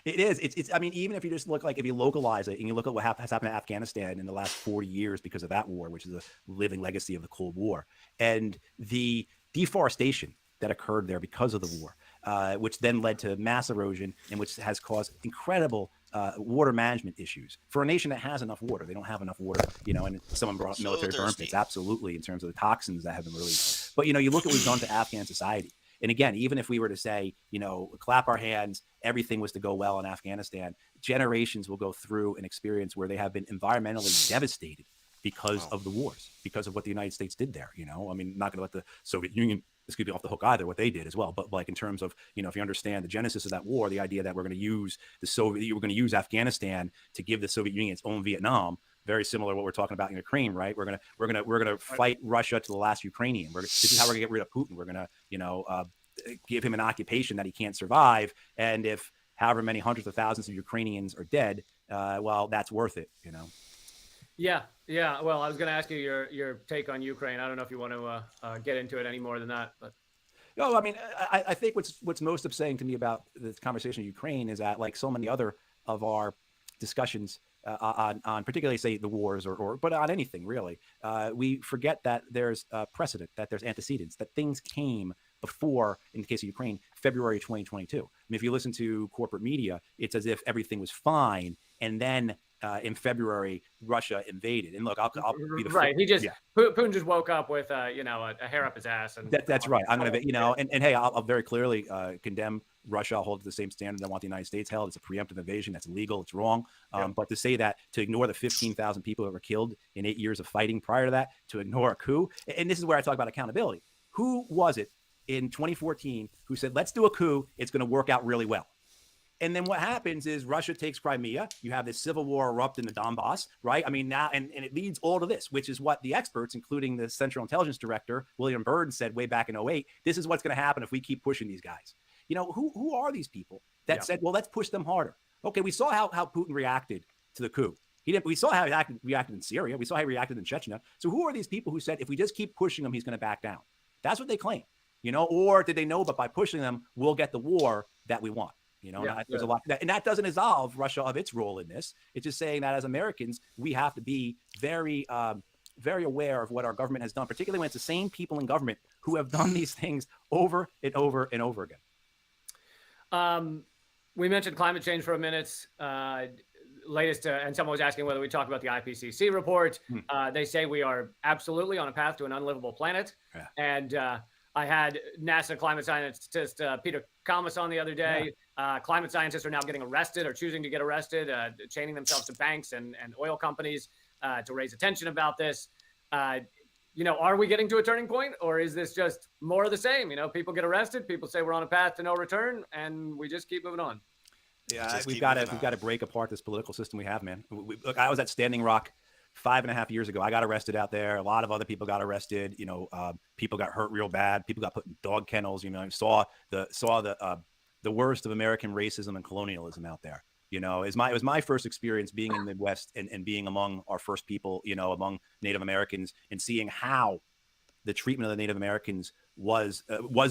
It is. It's. I mean, even if you just look if you localize it and you look at what has happened to Afghanistan in the last 40 years because of that war, which is a living legacy of the Cold War, and the deforestation that occurred there because of the war, which then led to mass erosion and which has caused incredible water management issues for a nation that has enough water. They don't have enough water, and someone brought up military burn pits, absolutely, in terms of the toxins that have been released. But, you look at what we've done to Afghan society. And again, even if we were to say, clap our hands, everything was to go well in Afghanistan, generations will go through an experience where they have been environmentally devastated because of the wars, because of what the United States did there. I mean, not going to let the Soviet Union off the hook either, what they did as well. But in terms of, if you understand the genesis of that war, the idea that we're going to use Afghanistan to give the Soviet Union its own Vietnam, very similar to what we're talking about in Ukraine, right? We're gonna fight Russia to the last Ukrainian. This is how we're gonna get rid of Putin. We're gonna, give him an occupation that he can't survive. And if however many hundreds of thousands of Ukrainians are dead, well, that's worth it, Yeah. Well, I was going to ask you your take on Ukraine. I don't know if you want to get into it any more than that, but. No, I mean, I think what's most upsetting to me about this conversation in Ukraine is that, like so many other of our discussions on particularly, say, the wars but on anything really, we forget that there's precedent, that there's antecedents, that things came before, in the case of Ukraine, February 2022. I mean, if you listen to corporate media, it's as if everything was fine, and then in February, Russia invaded. And look, I'll be the right. Putin just woke up with a hair up his ass. And that's right. I'm going to, and hey, I'll very clearly condemn Russia. I'll hold it to the same standard I want the United States held. It's a preemptive invasion. That's illegal. It's wrong. But to say that, to ignore the 15,000 people that were killed in 8 years of fighting prior to that, to ignore a coup, and this is where I talk about accountability. Who was it in 2014 who said, let's do a coup, it's going to work out really well? And then what happens is Russia takes Crimea. You have this civil war erupt in the Donbass, right? I mean, now, and it leads all to this, which is what the experts, including the Central Intelligence Director, William Byrd, said way back in 2008. This is what's going to happen if we keep pushing these guys. Who are these people that said, well, let's push them harder? Okay, we saw how Putin reacted to the coup. We saw how he reacted in Syria. We saw how he reacted in Chechnya. So who are these people who said, if we just keep pushing him, he's going to back down? That's what they claim, or did they know, but by pushing them, we'll get the war that we want? There's a lot, and that doesn't absolve Russia of its role in this. It's just saying that as Americans, we have to be very, very aware of what our government has done, particularly when it's the same people in government who have done these things over and over and over again. We mentioned climate change for a minute. Latest, and someone was asking whether we talk about the IPCC report. They say we are absolutely on a path to an unlivable planet. Yeah. And I had NASA climate scientist Peter Kalmus on the other day. Climate scientists are now getting arrested or choosing to get arrested, chaining themselves to banks and oil companies to raise attention about this. Are we getting to a turning point, or is this just more of the same? People get arrested, people say we're on a path to no return, and we just keep moving on. Yeah, we've got to break apart this political system we have, man. Look, I was at Standing Rock 5.5 years ago. I got arrested out there. A lot of other people got arrested. People got hurt real bad. People got put in dog kennels. Saw the the worst of American racism and colonialism out there. You know, it was my first experience being in the Midwest and being among our first people, you know, among Native Americans, and seeing how the treatment of the Native Americans was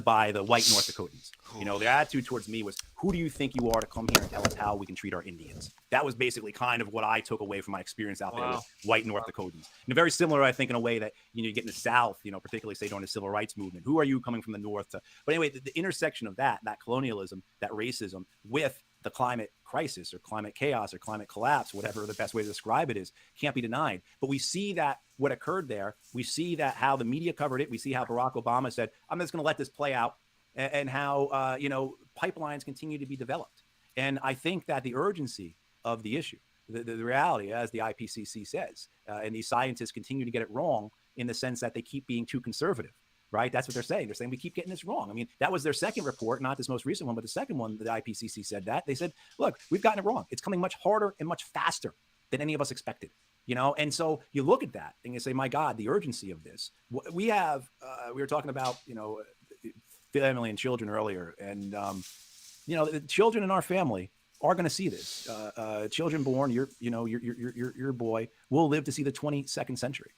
by the white North Dakotans. You know, their attitude towards me was, who do you think you are to come here and tell us how we can treat our Indians? That was basically kind of what I took away from my experience out there with white North Dakotans. And very similar, I think, in a way that, you know, you get in the South, you know, particularly say during the Civil Rights Movement. Who are you coming from the North to? But anyway, the intersection of that colonialism, that racism with the climate crisis or climate chaos or climate collapse, whatever the best way to describe it is, can't be denied. But we see that what occurred there, we see that how the media covered it. We see how Barack Obama said, I'm just going to let this play out, and how, you know, pipelines continue to be developed. And I think that the urgency of the issue, the reality, as the IPCC says, and these scientists continue to get it wrong in the sense that they keep being too conservative. Right? That's what they're saying. They're saying we keep getting this wrong. I mean, that was their second report, not this most recent one, but the second one, the IPCC said that. They said, look, we've gotten it wrong. It's coming much harder and much faster than any of us expected. You know, and so you look at that and you say, my God, the urgency of this. We have, we were talking about, you know, family and children earlier, and, you know, the children in our family are going to see this. Children born, your boy will live to see the 22nd century.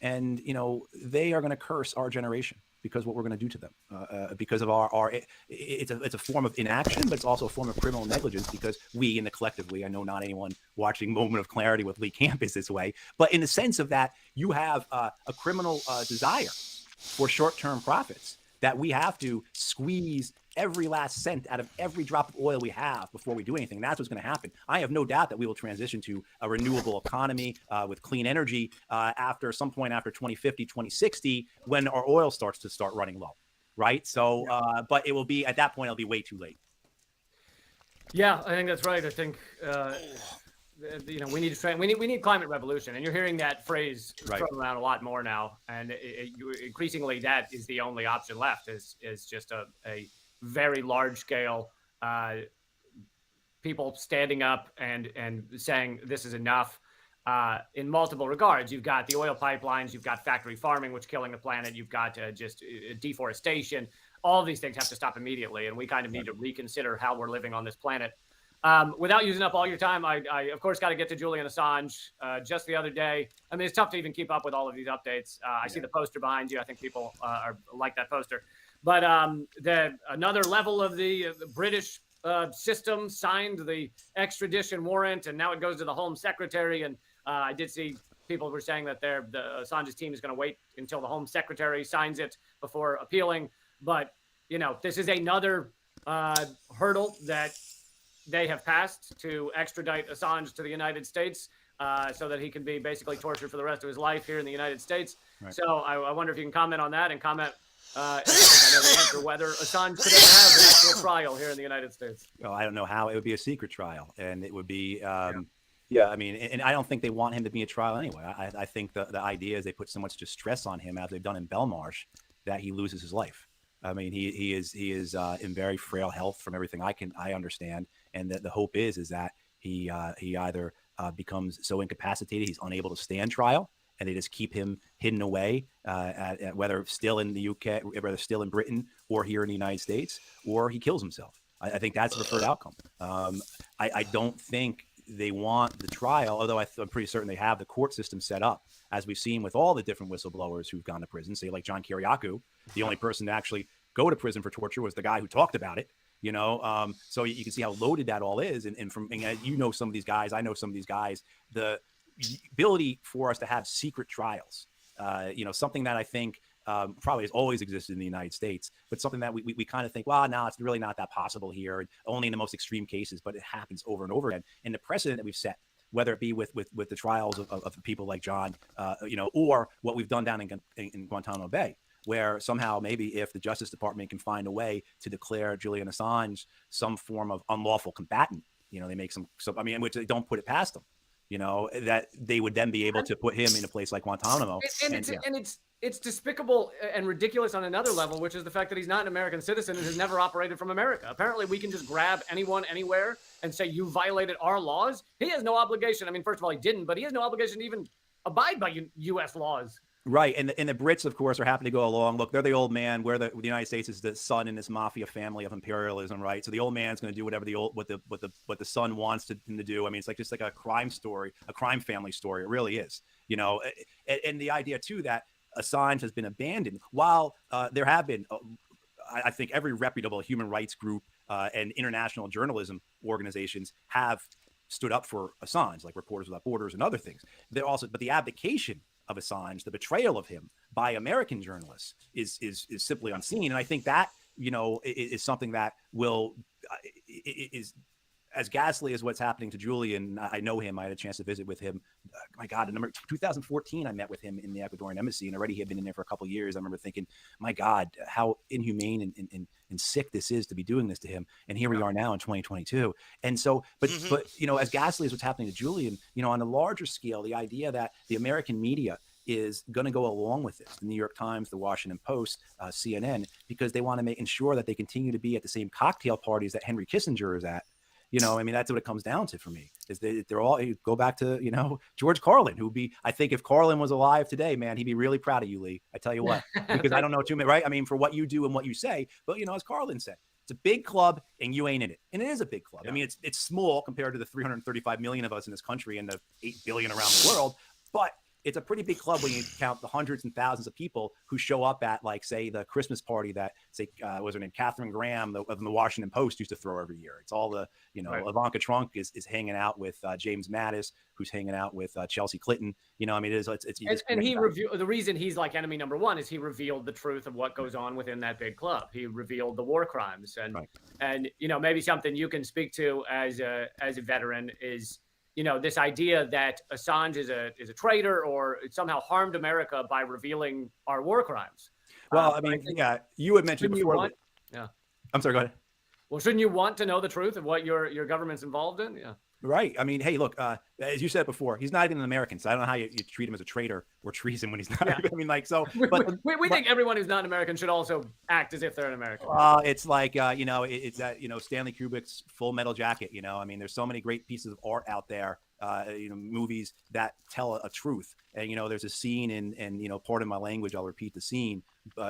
And, you know, they are going to curse our generation because what we're going to do to them, because of it's a form of inaction, but it's also a form of criminal negligence, because we in the collective, I know not anyone watching Moment of Clarity with Lee Camp is this way, but in the sense of that, you have a criminal desire for short-term profits that we have to squeeze every last cent out of every drop of oil we have before we do anything. That's what's going to happen. I have no doubt that we will transition to a renewable economy with clean energy after some point after 2050, 2060, when our oil starts running low, right? So, but it will be, at that point, it'll be way too late. Yeah, I think that's right. I think, you know, we need climate revolution, and you're hearing that phrase thrown around a lot more now. And increasingly, that is the only option left. Is just a very large scale people standing up and saying this is enough in multiple regards. You've got the oil pipelines, you've got factory farming, which is killing the planet. You've got just deforestation. All of these things have to stop immediately, and we kind of need to reconsider how we're living on this planet. Without using up all your time, I of course got to get to Julian Assange. Just the other day, I mean, it's tough to even keep up with all of these updates. I see the poster behind you. I think people are like that poster. But another level of the British system signed the extradition warrant, and now it goes to the Home Secretary. And I did see people were saying that the Assange's team is going to wait until the Home Secretary signs it before appealing. But, you know, this is another hurdle that they have passed to extradite Assange to the United States so that he can be basically tortured for the rest of his life here in the United States. Right. So I wonder if you can comment on that and comment. I think I know the answer whether Assange could ever have an actual trial here in the United States. Well, I don't know how. It would be a secret trial, and it would be, yeah. I mean, and I don't think they want him to be a trial anyway. I think the idea is they put so much distress on him, as they've done in Belmarsh, that he loses his life. I mean, he is in very frail health from everything I understand, and the hope is that he either becomes so incapacitated he's unable to stand trial, and they just keep him hidden away, whether still in the UK, whether still in Britain, or here in the United States, or he kills himself. I think that's the preferred outcome. I don't think they want the trial, although I'm pretty certain they have the court system set up, as we've seen with all the different whistleblowers who've gone to prison. Say like John Kiriakou, the only person to actually go to prison for torture was the guy who talked about it. You know, so you can see how loaded that all is. And you know some of these guys, I know some of these guys, the ability for us to have secret trials, you know, something that I think probably has always existed in the United States, but something that we kind of think, well, no, it's really not that possible here, only in the most extreme cases, but it happens over and over again. And the precedent that we've set, whether it be with the trials of people like John, you know, or what we've done down in Guantanamo Bay, where somehow maybe if the Justice Department can find a way to declare Julian Assange some form of unlawful combatant, you know, they make some I mean, which they don't put it past them, you know, that they would then be able to put him in a place like Guantanamo. And it's despicable and ridiculous on another level, which is the fact that he's not an American citizen and has never operated from America. Apparently, we can just grab anyone, anywhere, and say, you violated our laws. He has no obligation. I mean, first of all, he didn't, but he has no obligation to even abide by U.S. laws. Right, and the Brits, of course, are happy to go along. Look, they're the old man. Where the United States is the son in this mafia family of imperialism, right? So the old man's going to do whatever what the son wants him to do. I mean, it's like just like a crime story, a crime family story. It really is, you know. And the idea too that Assange has been abandoned, while there have been, I think, every reputable human rights group and international journalism organizations have stood up for Assange, like Reporters Without Borders and other things. They're also, but the abdication of Assange, the betrayal of him by American journalists is simply unseen. And I think that, you know, is something that will, is as ghastly as what's happening to Julian. I know him. I had a chance to visit with him. My God, 2014, I met with him in the Ecuadorian embassy, and already he had been in there for a couple of years. I remember thinking, my God, how inhumane and sick this is to be doing this to him. And here we are now in 2022. And so, but you know, as ghastly as what's happening to Julian, you know, on a larger scale, the idea that the American media is going to go along with this, the New York Times, the Washington Post, CNN, because they want to ensure that they continue to be at the same cocktail parties that Henry Kissinger is at. You know, I mean, that's what it comes down to for me, is they're all, go back to, you know, George Carlin, who'd be, I think if Carlin was alive today, man, he'd be really proud of you, Lee. I tell you what, because I don't know too many, right? I mean, for what you do and what you say, but, you know, as Carlin said, it's a big club and you ain't in it. And it is a big club. Yeah. I mean, it's small compared to the 335 million of us in this country and the 8 billion around the world, but it's a pretty big club when you count the hundreds and thousands of people who show up at, like, say, the Christmas party that, say, was her name, Catherine Graham of the Washington Post used to throw every year. It's all the, you know, right. Ivanka Trump is hanging out with James Mattis, who's hanging out with Chelsea Clinton. You know, I mean, it's and he revealed, the reason he's like enemy number one is he revealed the truth of what goes on within that big club. He revealed the war crimes, and right. and you know, maybe something you can speak to as a veteran is, you know, this idea that Assange is a traitor or somehow harmed America by revealing our war crimes. Well, I mean, yeah, you had mentioned before. Yeah. I'm sorry, go ahead. Well, shouldn't you want to know the truth of what your government's involved in? Yeah. Right. I mean, hey, look, as you said before, he's not even an American, so I don't know how you treat him as a traitor or treason when he's not. Yeah. I mean, like, so. But we think everyone who's not an American should also act as if they're an American. It's like, you know, it's that, you know, Stanley Kubrick's Full Metal Jacket. You know, I mean, there's so many great pieces of art out there. You know, movies that tell a truth. And, you know, there's a scene and, you know, pardon my language, I'll repeat the scene,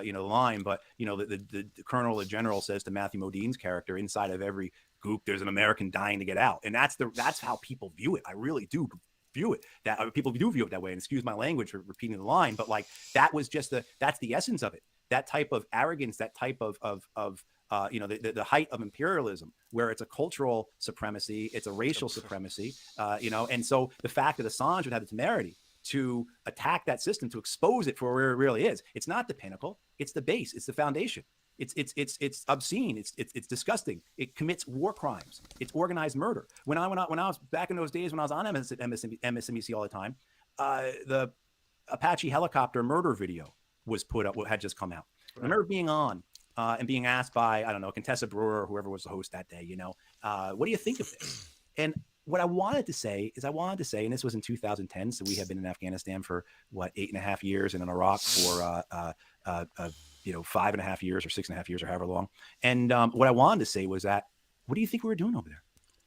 you know, the line, but, you know, the colonel, the general says to Matthew Modine's character, inside of every goop, there's an American dying to get out. And that's how people view it. I really do view it that people do view it that way. And excuse my language for repeating the line, but like, that was just that's the essence of it. That type of arrogance, that type of you know, the height of imperialism, where it's a cultural supremacy, it's a racial supremacy, you know, and so the fact that Assange would have the temerity to attack that system, to expose it for where it really is, it's not the pinnacle, it's the base, it's the foundation. It's obscene, it's disgusting. It commits war crimes. It's organized murder. When I was back in those days when I was on MSNBC all the time, the Apache helicopter murder video was put up, had just come out. Right. I remember being on. And being asked by, I don't know, Contessa Brewer or whoever was the host that day, you know, what do you think of this? And what I wanted to say, and this was in 2010, so we had been in Afghanistan for, 8.5 years, and in Iraq for, you know, 5.5 years or 6.5 years or however long. And what I wanted to say was that, what do you think we were doing over there?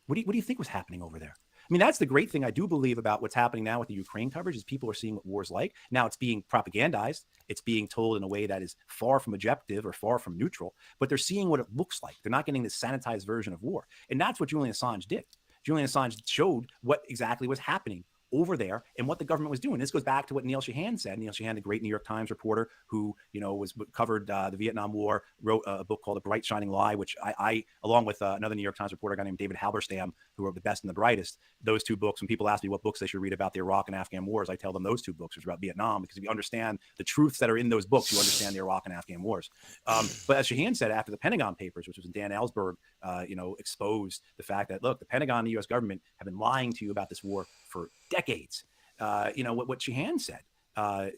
What do you think was happening over there? I mean, that's the great thing I do believe about what's happening now with the Ukraine coverage is people are seeing what war's like. Now it's being propagandized. It's being told in a way that is far from objective or far from neutral, but they're seeing what it looks like. They're not getting this sanitized version of war. And that's what Julian Assange did. Julian Assange showed what exactly was happening over there and what the government was doing. This goes back to what Neil Sheehan said. Neil Sheehan, the great New York Times reporter who, you know, covered the Vietnam War, wrote a book called A Bright Shining Lie, which I along with another New York Times reporter, a guy named David Halberstam, who wrote The Best and the Brightest, those two books. When people ask me what books they should read about the Iraq and Afghan wars, I tell them those two books, which are about Vietnam, because if you understand the truths that are in those books, you understand the Iraq and Afghan wars. But as Sheehan said, after the Pentagon Papers, which was when Dan Ellsberg, you know, exposed the fact that, look, the Pentagon and the U.S. government have been lying to you about this war for decades. You know, what Sheehan said,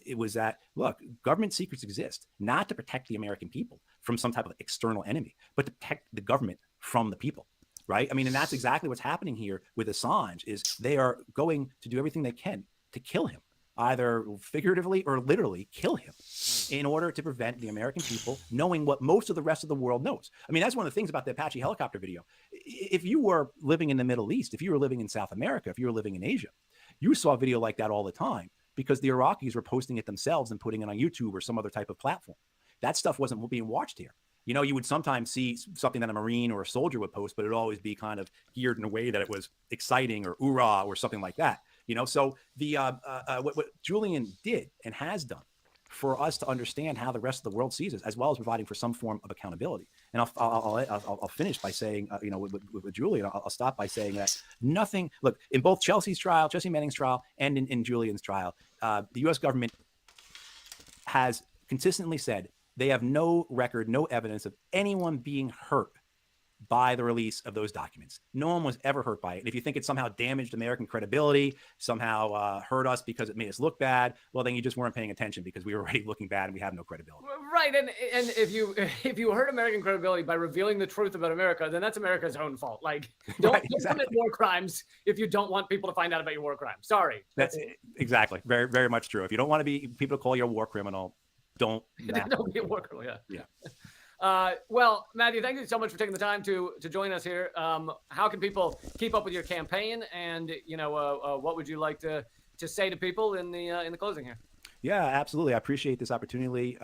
it was that, look, government secrets exist, not to protect the American people from some type of external enemy, but to protect the government from the people, right? I mean, and that's exactly what's happening here with Assange, is they are going to do everything they can to kill him, either figuratively or literally kill him, in order to prevent the American people knowing what most of the rest of the world knows. I mean, that's one of the things about the Apache helicopter video. If you were living in the Middle East, if you were living in South America, if you were living in Asia, you saw a video like that all the time. because the Iraqis were posting it themselves and putting it on YouTube or some other type of platform. That stuff wasn't being watched here. You know, you would sometimes see something that a Marine or a soldier would post, but it'd always be kind of geared in a way that it was exciting or oorah or something like that. You know, so the what Julian did and has done for us to understand how the rest of the world sees us, as well as providing for some form of accountability. And I'll finish by saying, you know, with Julian, I'll stop by saying that nothing. Look, in both Chelsea Manning's trial, and in Julian's trial, the U.S. government has consistently said they have no record, no evidence of anyone being hurt by the release of those documents. No one was ever hurt by it. And if you think it somehow damaged American credibility, somehow hurt us because it made us look bad, well, then you just weren't paying attention, because we were already looking bad and we have no credibility. Right, and if you hurt American credibility by revealing the truth about America, then that's America's own fault. Like, don't commit war crimes if you don't want people to find out about your war crimes. Sorry. That's exactly very, very much true. If you don't want people to call you a war criminal, don't be a war criminal. Yeah. Well, Matthew, thank you so much for taking the time to join us here. How can people keep up with your campaign, and what would you like to say to people in the closing here? Yeah, absolutely. I appreciate this opportunity.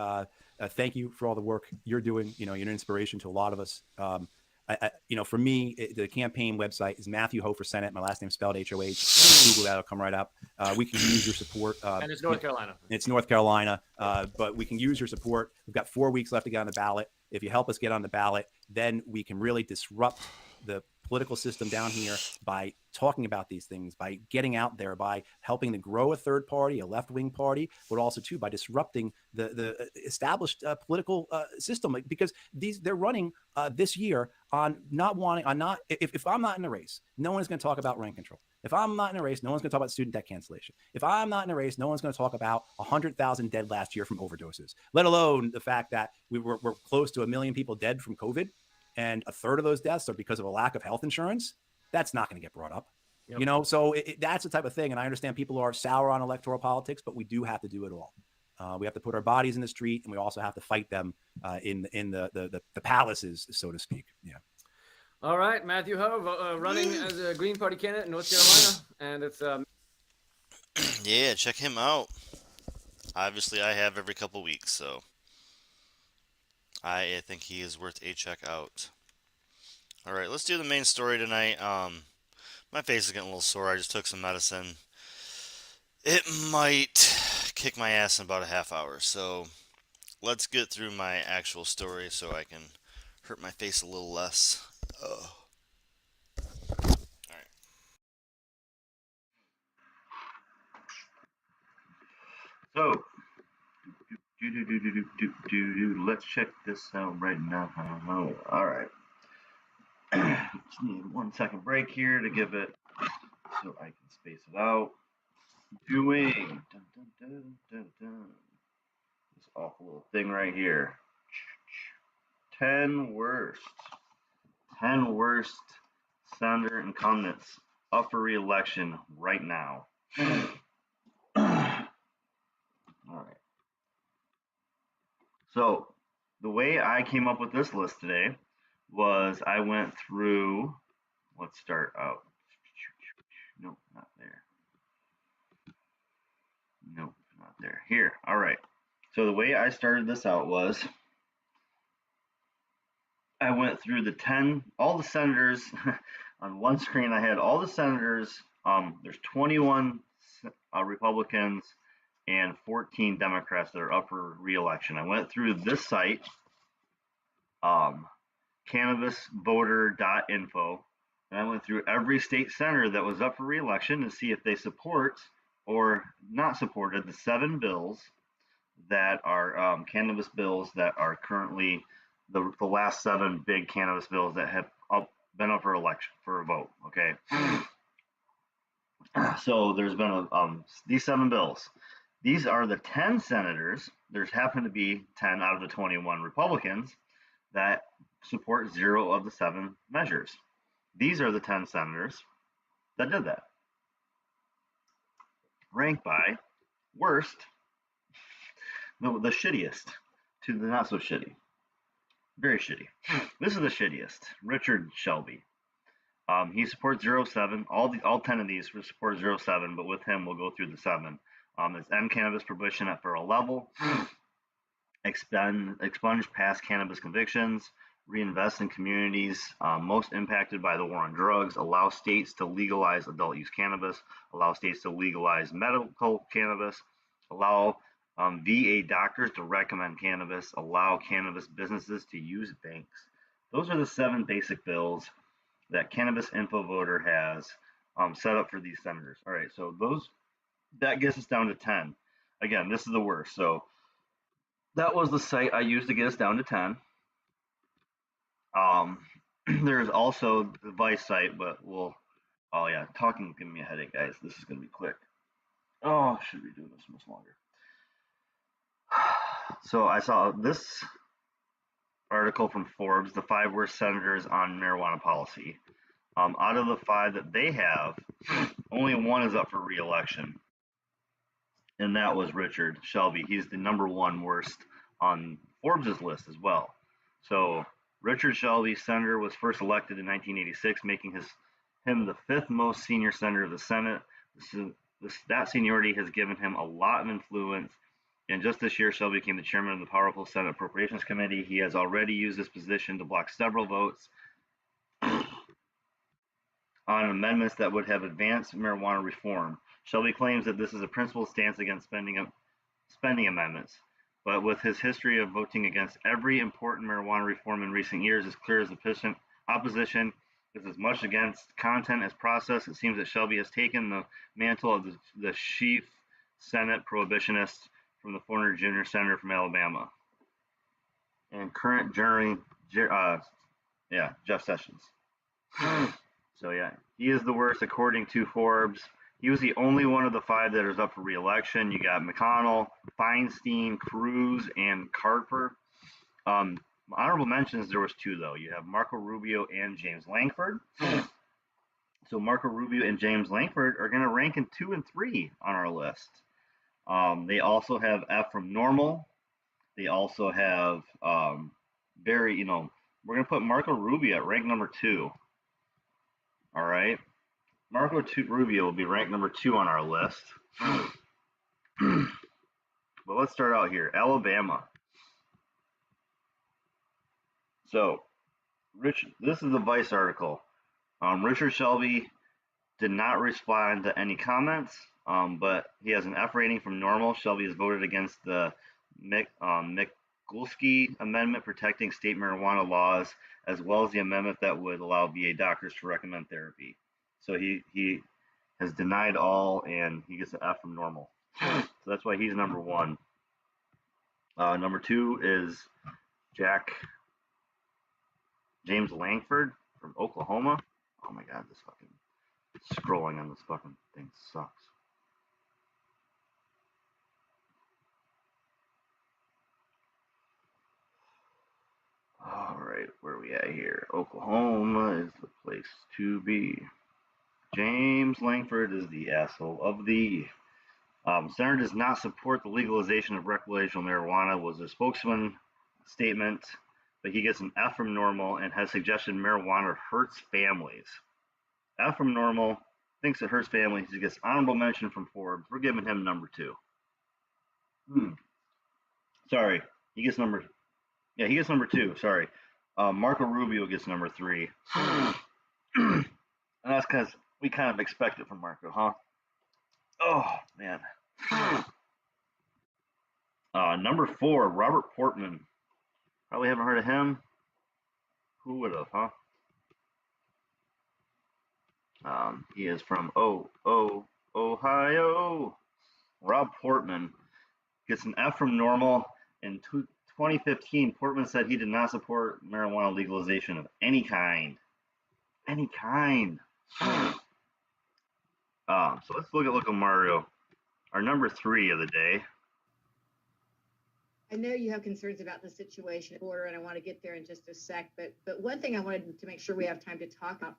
Thank you for all the work you're doing. You know, you're an inspiration to a lot of us. For me, the campaign website is Matthew Ho for Senate. My last name spelled H-O-H. Google that, it'll come right up. We can use your support. And it's North Carolina. It's North Carolina, but we can use your support. We've got 4 weeks left to get on the ballot. If you help us get on the ballot, then we can really disrupt the political system down here by talking about these things, by getting out there, by helping to grow a third party, a left-wing party, but also too by disrupting the established political system, because they're running this year on if I'm not in the race, no one is going to talk about rent control. If I'm not in a race, no one's going to talk about student debt cancellation. If I'm not in a race, no one's going to talk about 100,000 dead last year from overdoses, let alone the fact that we're close to 1 million people dead from COVID, and a third of those deaths are because of a lack of health insurance. That's not going to get brought up. Yep. You know, so that's the type of thing. And I understand people are sour on electoral politics, but we do have to do it all. We have to put our bodies in the street, and we also have to fight them in the palaces, so to speak. Yeah. All right, Matthew Ho, running as a Green Party candidate in North Carolina, and it's yeah, check him out. Obviously, I have every couple weeks, so I think he is worth a check out. All right, let's do the main story tonight. My face is getting a little sore. I just took some medicine. It might kick my ass in about a half hour, so let's get through my actual story so I can hurt my face a little less. All right. So, let's check this out right now. All right. Just need 1 second break here to give it so I can space it out. Doing this awful little thing right here. 10 worst senator incumbents up for re-election right now. All right. So the way I came up with this list today was I went through, let's start out. Nope, not there. Nope, not there. Here, all right. So the way I started this out was I went through all the senators on one screen. I had all the senators. There's 21 Republicans and 14 Democrats that are up for re-election. I went through this site, cannabisvoter.info, and I went through every state senator that was up for re-election to see if they support or not supported the 7 bills that are cannabis bills that are currently the last 7 big cannabis bills that have been up for election for a vote. Okay. So there's been these 7 bills. These are the 10 senators. There's happened to be 10 out of the 21 Republicans that support 0 of the 7 measures. These are the 10 senators that did that. Ranked by worst, the shittiest to the not so shitty. Very shitty. This is the shittiest. Richard Shelby. He supports 0-7. All 10 of these support 0-7, but with him we'll go through the 7. It's end cannabis prohibition at federal level, expunge past cannabis convictions, reinvest in communities most impacted by the war on drugs, allow states to legalize adult use cannabis, allow states to legalize medical cannabis, allow VA doctors to recommend cannabis, allow cannabis businesses to use banks. Those are the 7 basic bills that Cannabis Info Voter has set up for these senators. All right, so that gets us down to 10. Again, this is the worst. So that was the site I used to get us down to 10. There's also the Vice site, but oh yeah, talking give me a headache, guys. This is gonna be quick. Oh, should be doing this much longer. So I saw this article from Forbes, the 5 worst senators on marijuana policy. Out of the 5 that they have, only 1 is up for re-election, and that was Richard Shelby. He's the number 1 worst on Forbes' list as well. So Richard Shelby, senator, was first elected in 1986, making him the 5th most senior senator of the Senate. That seniority has given him a lot of influence. And just this year, Shelby became the chairman of the powerful Senate Appropriations Committee. He has already used this position to block several votes on amendments that would have advanced marijuana reform. Shelby claims that this is a principled stance against spending amendments, but with his history of voting against every important marijuana reform in recent years, it's clear his opposition is as much against content as process. It seems that Shelby has taken the mantle of the chief Senate prohibitionist from the former junior senator from Alabama and current Jeff Sessions. So yeah, he is the worst according to Forbes. He was the only one of the 5 that is up for re-election. You got McConnell, Feinstein, Cruz, and Carper. Honorable mentions, there was 2 though. You have Marco Rubio and James Lankford. So Marco Rubio and James Lankford are going to rank in 2 and 3 on our list. They also have F from normal. They also have we're going to put Marco Rubio at rank number 2. All right. Marco Rubio will be ranked number 2 on our list. But let's start out here. Alabama. So, this is the Vice article. Richard Shelby did not respond to any comments, but he has an F rating from normal. Shelby has voted against the Mikulski Amendment protecting state marijuana laws, as well as the amendment that would allow VA doctors to recommend therapy. So he has denied all, and he gets an F from normal. So that's why he's number 1. Number 2 is James Lankford from Oklahoma. Oh my God, this fucking scrolling on this fucking thing sucks. All right, where are we at here? Oklahoma is the place to be. James Lankford is the asshole of the. Senator does not support the legalization of recreational marijuana, was a spokesman statement, but he gets an F from normal and has suggested marijuana hurts families. F from normal, thinks it hurts families. He gets honorable mention from Forbes. We're giving him number 2. Sorry, he gets number 2. Sorry. Marco Rubio gets number 3. And that's because we kind of expect it from Marco, huh? Oh, man. Number 4, Robert Portman. Probably haven't heard of him. Who would have, huh? He is from Ohio. Rob Portman gets an F from normal. In 2015, Portman said he did not support marijuana legalization of any kind. Any kind. So let's look at Local Mario, our number 3 of the day. I know you have concerns about the situation at the border, and I want to get there in just a sec. But one thing I wanted to make sure we have time to talk about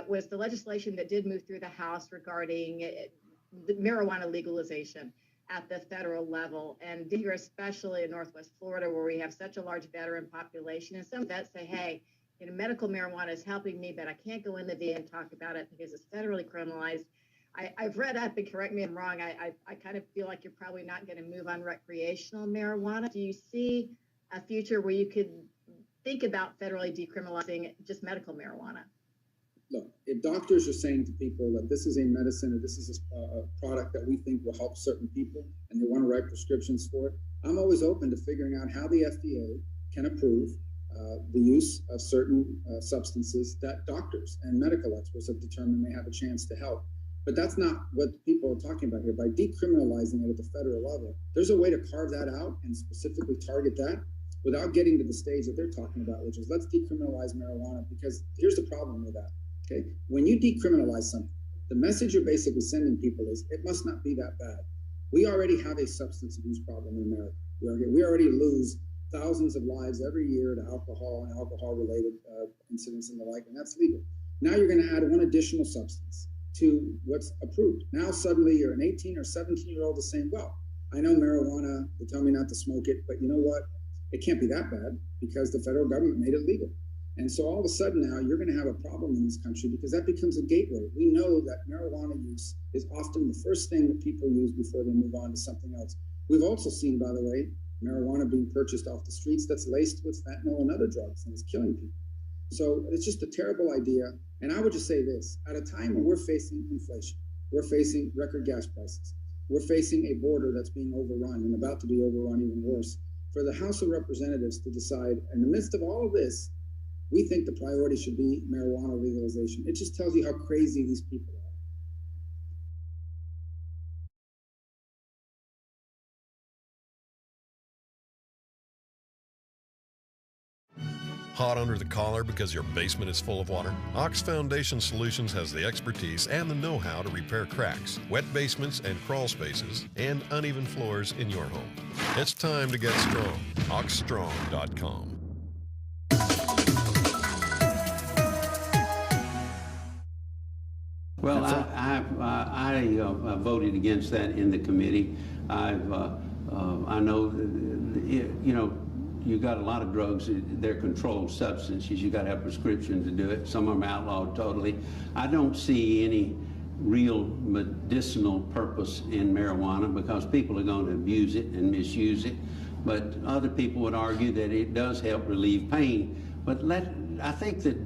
was the legislation that did move through the House regarding the marijuana legalization at the federal level. And here, especially in Northwest Florida, where we have such a large veteran population, and some vets say, hey, medical marijuana is helping me, but I can't go in the VA and talk about it because it's federally criminalized. I've read up, and correct me if I'm wrong, I kind of feel like you're probably not going to move on recreational marijuana. Do you see a future where you could think about federally decriminalizing just medical marijuana? Look, if doctors are saying to people that this is a medicine or this is a product that we think will help certain people and they want to write prescriptions for it, I'm always open to figuring out how the FDA can approve the use of certain substances that doctors and medical experts have determined may have a chance to help. But that's not what people are talking about here. By decriminalizing it at the federal level, there's a way to carve that out and specifically target that without getting to the stage that they're talking about, which is let's decriminalize marijuana, because here's the problem with that. Okay, when you decriminalize something, the message you're basically sending people is it must not be that bad. We already have a substance abuse problem in America. We already lose thousands of lives every year to alcohol and alcohol-related incidents and the like, and that's legal. Now you're going to add one additional substance to what's approved. Now suddenly you're an 18 or 17-year-old is saying, well, I know marijuana, they tell me not to smoke it, but you know what? It can't be that bad because the federal government made it legal. And so all of a sudden now you're going to have a problem in this country because that becomes a gateway. We know that marijuana use is often the first thing that people use before they move on to something else. We've also seen, by the way, marijuana being purchased off the streets that's laced with fentanyl and other drugs and is killing people. So it's just a terrible idea. And I would just say this, at a time when we're facing inflation, we're facing record gas prices, we're facing a border that's being overrun and about to be overrun even worse, for the House of Representatives to decide in the midst of all of this, we think the priority should be marijuana legalization. It just tells you how crazy these people are. Hot under the collar because your basement is full of water? Ox Foundation Solutions has the expertise and the know-how to repair cracks, wet basements and crawl spaces, and uneven floors in your home. It's time to get strong. oxstrong.com. Well, I voted against that in the committee. I know, you know, you got a lot of drugs, they're controlled substances. You got to have prescription to do it. Some of them outlawed totally. I don't see any real medicinal purpose in marijuana because people are going to abuse it and misuse it. But other people would argue that it does help relieve pain. But I think that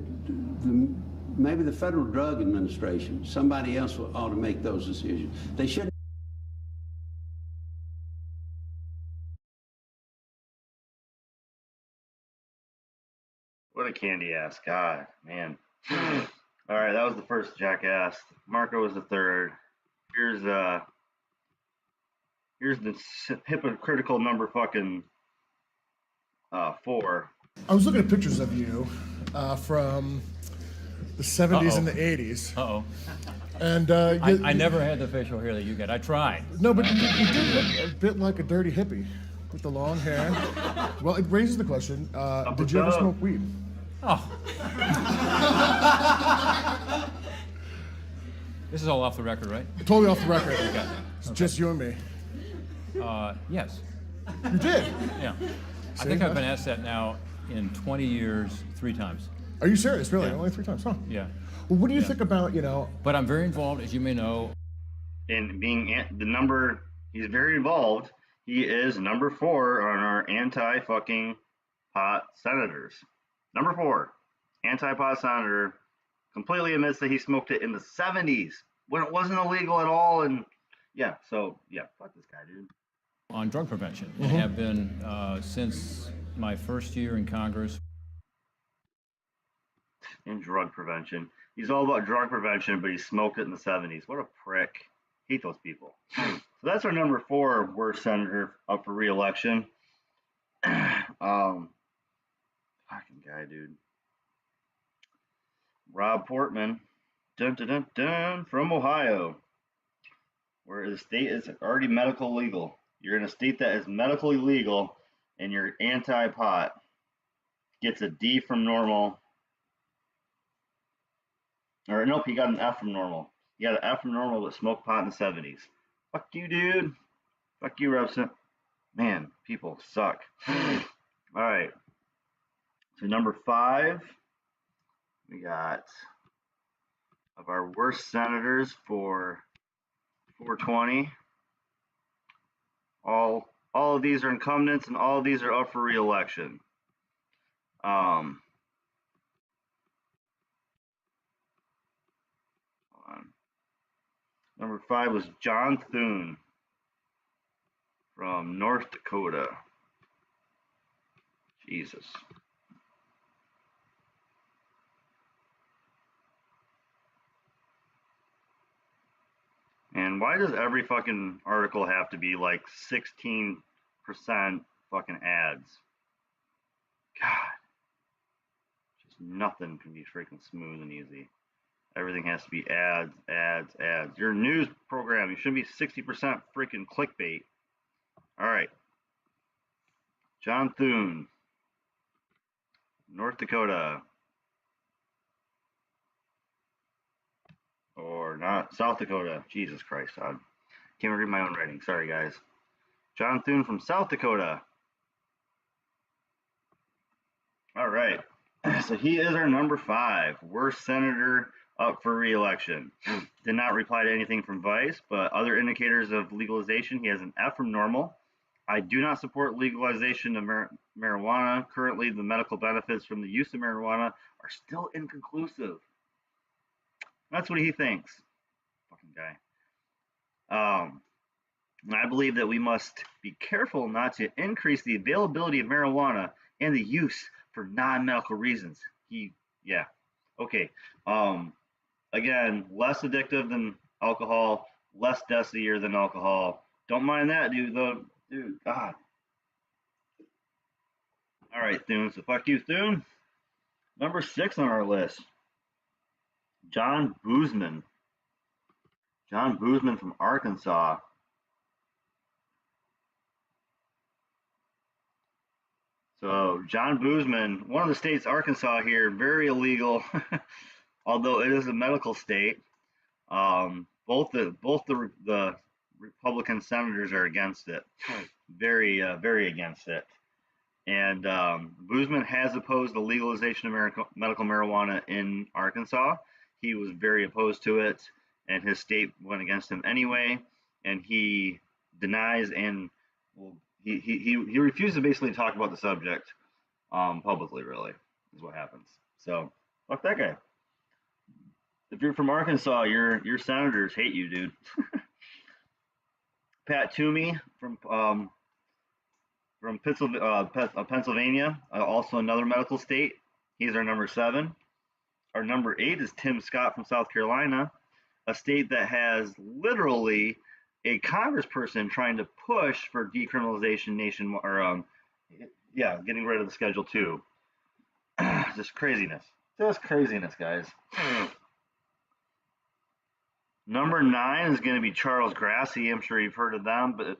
maybe the Federal Drug Administration, somebody else ought to make those decisions. They shouldn't. What a candy ass. God, man. All right, that was the first jackass. Marco was the third. Here's the hypocritical number fucking 4. I was looking at pictures of you from the 70s and the 80s. Uh-oh. And I never had the facial hair that you get. I tried. No, but you did look a bit like a dirty hippie with the long hair. Well, it raises the question, did you ever smoke weed? Oh. This is all off the record, right? Totally off the record. Okay. It's just you and me. Yes. You did? Yeah. I See, think I've been asked that now in 20 years 3 times. Are you serious? Really? Yeah. Only 3 times? Huh. Yeah. Well, what do you think about, you know? But I'm very involved, as you may know. In being he's very involved. He is number 4 on our anti-fucking pot senators. Number 4, anti-pot senator, completely admits that he smoked it in the 70s when it wasn't illegal at all. And yeah, so yeah, fuck this guy, dude. On drug prevention. I have been since my first year in Congress. In drug prevention. He's all about drug prevention, but he smoked it in the 70s. What a prick. Hate those people. So that's our number 4 worst senator up for re-election. Fucking guy, dude. Rob Portman, dun dun dun dun, from Ohio, where the state is already medical legal. You're in a state that is medically legal, and you're anti-pot. Gets a D from normal. Or nope, he got an F from normal. He got an F from normal, but smoked pot in the 70s. Fuck you, dude. Fuck you, Robson. Man, people suck. All right. So number 5, we got of our worst senators for 420. All of these are incumbents, and all of these are up for re-election. Hold on. Number 5 was John Thune from North Dakota. Jesus. And why does every fucking article have to be like 16% fucking ads? God. Just nothing can be freaking smooth and easy. Everything has to be ads, ads, ads. Your news program, you shouldn't be 60% freaking clickbait. All right. John Thune, North Dakota. Or not, South Dakota. Jesus Christ, I can't even read my own writing. Sorry, guys. John Thune from South Dakota. All right. So he is our number 5, worst senator up for re-election. Did not reply to anything from Vice, but other indicators of legalization, he has an F from normal. I do not support legalization of marijuana. Currently, the medical benefits from the use of marijuana are still inconclusive. That's what he thinks. Fucking guy. And I believe that we must be careful not to increase the availability of marijuana and the use for non-medical reasons. Yeah. Okay. Again, less addictive than alcohol, less deaths a year than alcohol. Don't mind that, dude, though. Dude, God. All right, Thune. So fuck you, Thune. Number 6 on our list. John Boozman. John Boozman from Arkansas. So John Boozman, one of the states, Arkansas here, very illegal, although it is a medical state. Both the Republican senators are against it, very against it. And Boozman has opposed the legalization of medical marijuana in Arkansas. He was very opposed to it, and his state went against him anyway. And he denies and he refused to basically talk about the subject publicly. Really, is what happens. So fuck that guy. If you're from Arkansas, your senators hate you, dude. Pat Toomey from Pennsylvania, also another medical state. He's our number 7. Our number 8 is Tim Scott from South Carolina, a state that has literally a congressperson trying to push for decriminalization getting rid of the Schedule 2. Just craziness. Just craziness, guys. Number 9 is going to be Charles Grassley. I'm sure you've heard of them, but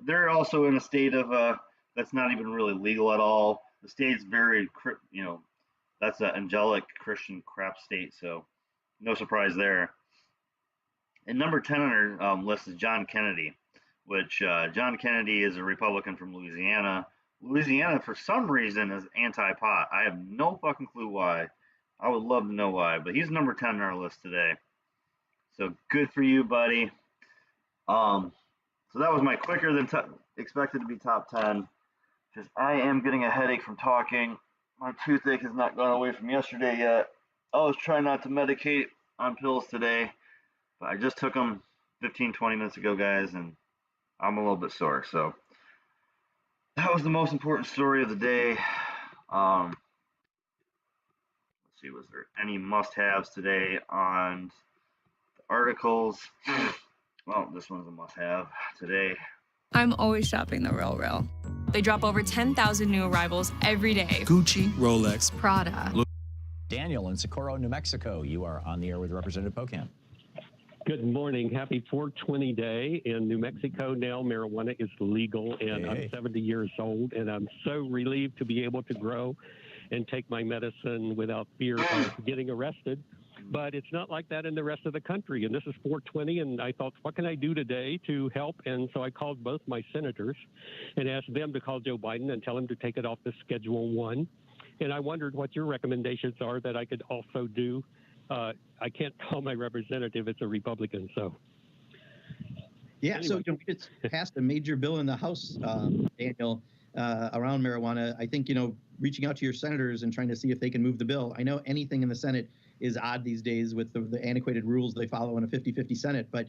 they're also in a state of that's not even really legal at all. The state's very, that's an angelic Christian crap state, so no surprise there. And number 10 on our list is John Kennedy, which John Kennedy is a Republican from Louisiana. Louisiana, for some reason, is anti-pot. I have no fucking clue why. I would love to know why, but he's number 10 on our list today. So good for you, buddy. So that was my quicker than expected to be top 10, because I am getting a headache from talking. My toothache has not gone away from yesterday yet. I was trying not to medicate on pills today, but I just took them 15-20 minutes ago, guys, and I'm a little bit sore. So that was the most important story of the day. Let's see, was there any must-haves today on the articles? Well, this one's a must-have today. I'm always shopping the Real. They drop over 10,000 new arrivals every day. Gucci, Rolex, Prada. Daniel in Socorro, New Mexico. You are on the air with Representative Pocan. Good morning. Happy 420 Day. In New Mexico now, marijuana is legal, and I'm 70 years old, and I'm so relieved to be able to grow and take my medicine without fear of getting arrested. But it's not like that in the rest of the country. And this is 420, and I thought, what can I do today to help? And so I called both my senators and asked them to call Joe Biden and tell him to take it off the Schedule 1. And I wondered what your recommendations are that I could also do. I can't call my representative, it's a Republican, so. Yeah, so Anyway. we just passed a major bill in the House, Daniel, around marijuana. I think, reaching out to your senators and trying to see if they can move the bill. I know anything in the Senate is odd these days with the antiquated rules they follow in a 50-50 Senate, but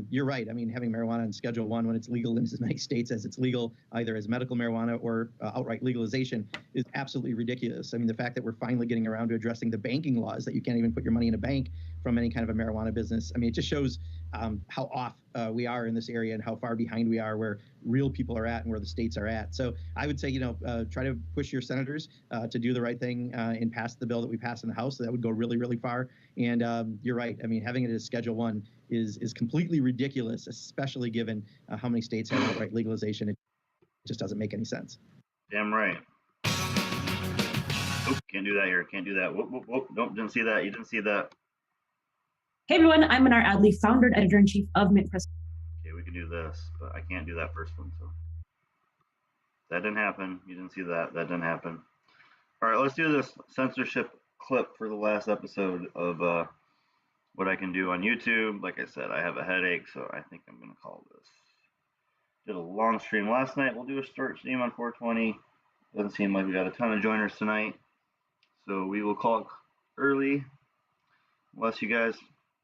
you're right. I mean, having marijuana on Schedule 1 when it's legal in as many states as it's legal, either as medical marijuana or outright legalization, is absolutely ridiculous. I mean, the fact that we're finally getting around to addressing the banking laws, that you can't even put your money in a bank from any kind of a marijuana business. I mean, it just shows how off we are in this area and how far behind we are where real people are at and where the states are at. So I would say, try to push your senators to do the right thing and pass the bill that we passed in the House. So that would go really, really far. And you're right. I mean, having it as Schedule 1 is completely ridiculous, especially given how many states have outright legalization. It just doesn't make any sense. Damn right. Oop, can't do that here. Can't do that. Whoop, whoop, whoop. Nope, didn't see that. You didn't see that. Hey everyone, I'm Minar Adley, founder and editor-in-chief of Mint Press. Okay, we can do this, but I can't do that first one. So that didn't happen. You didn't see that. That didn't happen. All right, let's do this censorship clip for the last episode of what I can do on YouTube. Like I said, I have a headache, so I think I'm going to call this. Did a long stream last night. We'll do a short stream on 420. Doesn't seem like we got a ton of joiners tonight, so we will call it early. Unless you guys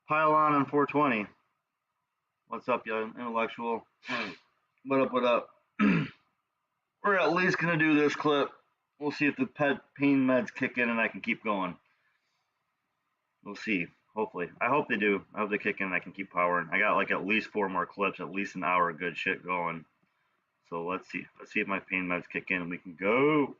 pile on 420. What's up, young intellectual? What up, what up? We're at least going to do this clip. We'll see if the pain meds kick in and I can keep going. We'll see. Hopefully. I hope they do. I hope they kick in and I can keep powering. I got like at least 4 more clips, at least an hour of good shit going. So let's see. Let's see if my pain meds kick in and we can go.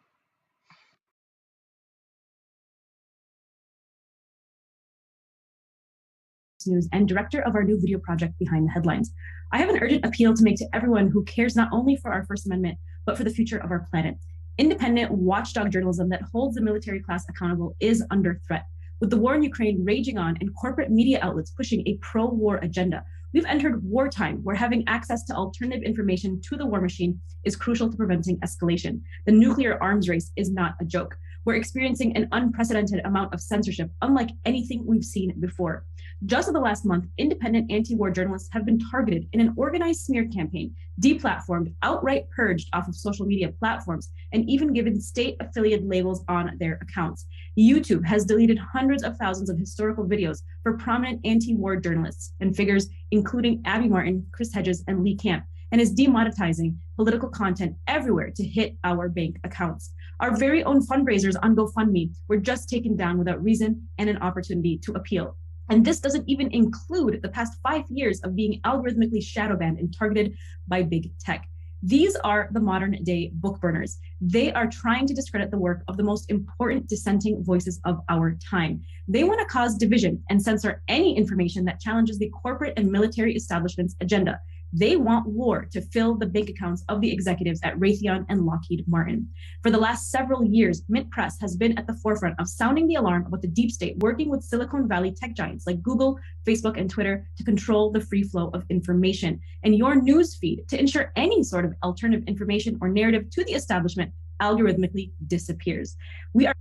News and director of our new video project, Behind the Headlines. I have an urgent appeal to make to everyone who cares not only for our First Amendment, but for the future of our planet. Independent watchdog journalism that holds the military class accountable is under threat. With the war in Ukraine raging on and corporate media outlets pushing a pro-war agenda, we've entered wartime where having access to alternative information to the war machine is crucial to preventing escalation. The nuclear arms race is not a joke. We're experiencing an unprecedented amount of censorship, unlike anything we've seen before. Just in the last month, independent anti-war journalists have been targeted in an organized smear campaign, deplatformed, outright purged off of social media platforms, and even given state-affiliated labels on their accounts. YouTube has deleted hundreds of thousands of historical videos for prominent anti-war journalists and figures, including Abby Martin, Chris Hedges, and Lee Camp, and is demonetizing political content everywhere to hit our bank accounts. Our very own fundraisers on GoFundMe were just taken down without reason and an opportunity to appeal. And this doesn't even include the past 5 years of being algorithmically shadow banned and targeted by big tech. These are the modern day book burners. They are trying to discredit the work of the most important dissenting voices of our time. They want to cause division and censor any information that challenges the corporate and military establishment's agenda. They want war to fill the bank accounts of the executives at Raytheon and Lockheed Martin. For the last several years, Mint Press has been at the forefront of sounding the alarm about the deep state working with Silicon Valley tech giants like Google, Facebook, and Twitter to control the free flow of information. And your news feed to ensure any sort of alternative information or narrative to the establishment algorithmically disappears. We are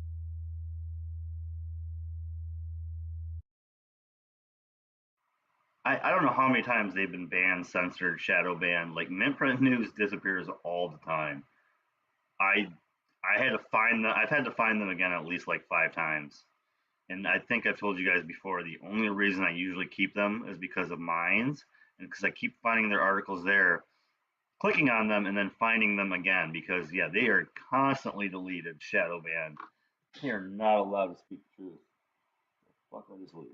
I don't know how many times they've been banned, censored, shadow banned. Like Mint Press News disappears all the time. I had to find them. I've had to find them again at least like 5 times. And I think I've told you guys before, the only reason I usually keep them is because of mines and because I keep finding their articles there, clicking on them and then finding them again because yeah, they are constantly deleted, shadow banned. They are not allowed to speak the truth. Fuck, I just lose.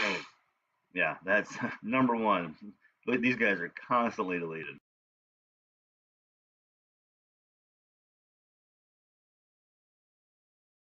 So, yeah, that's number one. These guys are constantly deleted.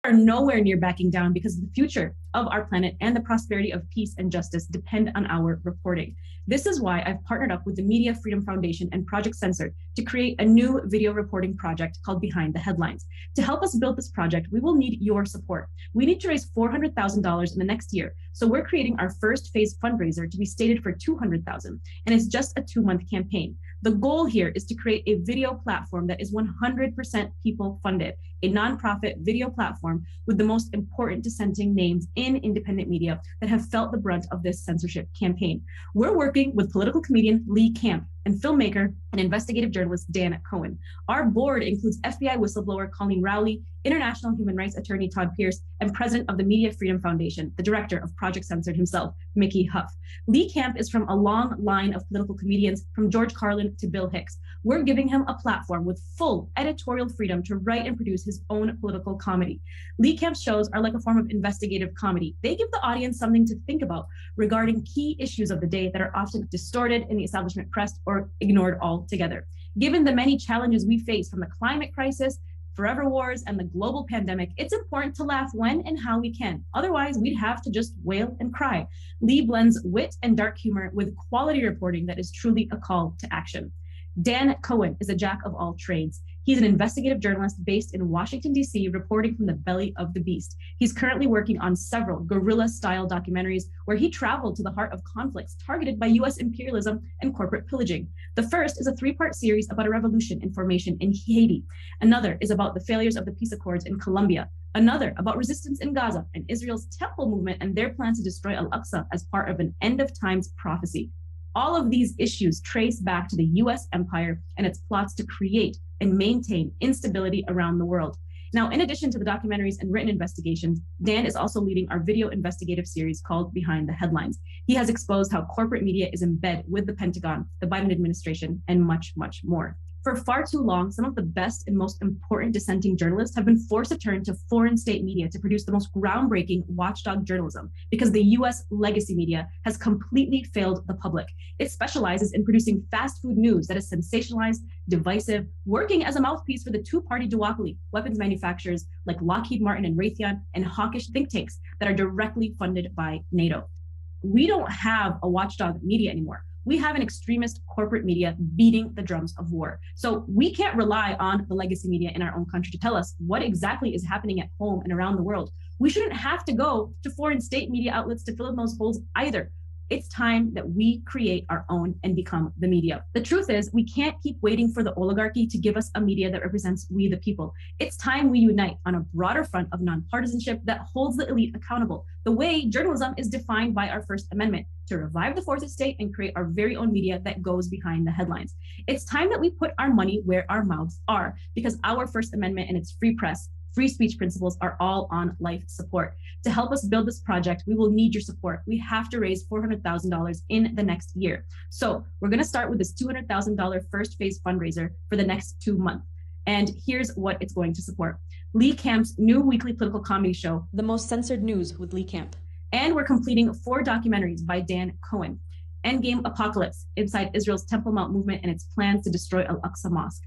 are nowhere near backing down because the future of our planet and the prosperity of peace and justice depend on our reporting. This is why I've partnered up with the Media Freedom Foundation and Project Censored to create a new video reporting project called Behind the Headlines. To help us build this project, we will need your support. We need to raise $400,000 in the next year, so we're creating our first phase fundraiser to be stated for $200,000, and it's just a 2-month campaign. The goal here is to create a video platform that is 100% people funded, a nonprofit video platform with the most important dissenting names in independent media that have felt the brunt of this censorship campaign. We're working with political comedian Lee Camp and filmmaker and investigative journalist Dan Cohen. Our board includes FBI whistleblower Colleen Rowley, international human rights attorney Todd Pierce, and president of the Media Freedom Foundation, the director of Project Censored himself, Mickey Huff. Lee Camp is from a long line of political comedians, from George Carlin to Bill Hicks. We're giving him a platform with full editorial freedom to write and produce his own political comedy. Lee Camp's shows are like a form of investigative comedy. They give the audience something to think about regarding key issues of the day that are often distorted in the establishment press or ignored altogether. Given the many challenges we face, from the climate crisis, forever wars, and the global pandemic, it's important to laugh when and how we can. Otherwise, we'd have to just wail and cry. Lee blends wit and dark humor with quality reporting that is truly a call to action. Dan Cohen is a jack of all trades. He's an investigative journalist based in Washington, D.C., reporting from the belly of the beast. He's currently working on several guerrilla-style documentaries where he traveled to the heart of conflicts targeted by U.S. imperialism and corporate pillaging. The first is a 3-part series about a revolution in formation in Haiti. Another is about the failures of the peace accords in Colombia. Another about resistance in Gaza and Israel's temple movement and their plan to destroy Al-Aqsa as part of an end-of-times prophecy. All of these issues trace back to the US empire and its plots to create and maintain instability around the world. Now, in addition to the documentaries and written investigations, Dan is also leading our video investigative series called Behind the Headlines. He has exposed how corporate media is in bed with the Pentagon, the Biden administration, and much, much more. For far too long, some of the best and most important dissenting journalists have been forced to turn to foreign state media to produce the most groundbreaking watchdog journalism because the US legacy media has completely failed the public. It specializes in producing fast food news that is sensationalized, divisive, working as a mouthpiece for the two-party duopoly, weapons manufacturers like Lockheed Martin and Raytheon, and hawkish think tanks that are directly funded by NATO. We don't have a watchdog media anymore. We have an extremist corporate media beating the drums of war. So we can't rely on the legacy media in our own country to tell us what exactly is happening at home and around the world. We shouldn't have to go to foreign state media outlets to fill in those holes either. It's time that we create our own and become the media. The truth is, we can't keep waiting for the oligarchy to give us a media that represents we the people. It's time we unite on a broader front of nonpartisanship that holds the elite accountable, the way journalism is defined by our First Amendment, to revive the fourth estate and create our very own media that goes behind the headlines. It's time that we put our money where our mouths are, because our First Amendment and its free press, free speech principles are all on life support. To help us build this project, we will need your support. We have to raise $400,000 in the next year. So we're going to start with this $200,000 first phase fundraiser for the next 2 months. And here's what it's going to support. Lee Camp's new weekly political comedy show, The Most Censored News with Lee Camp. And we're completing 4 documentaries by Dan Cohen. Endgame Apocalypse, Inside Israel's Temple Mount Movement and its plans to destroy Al-Aqsa Mosque.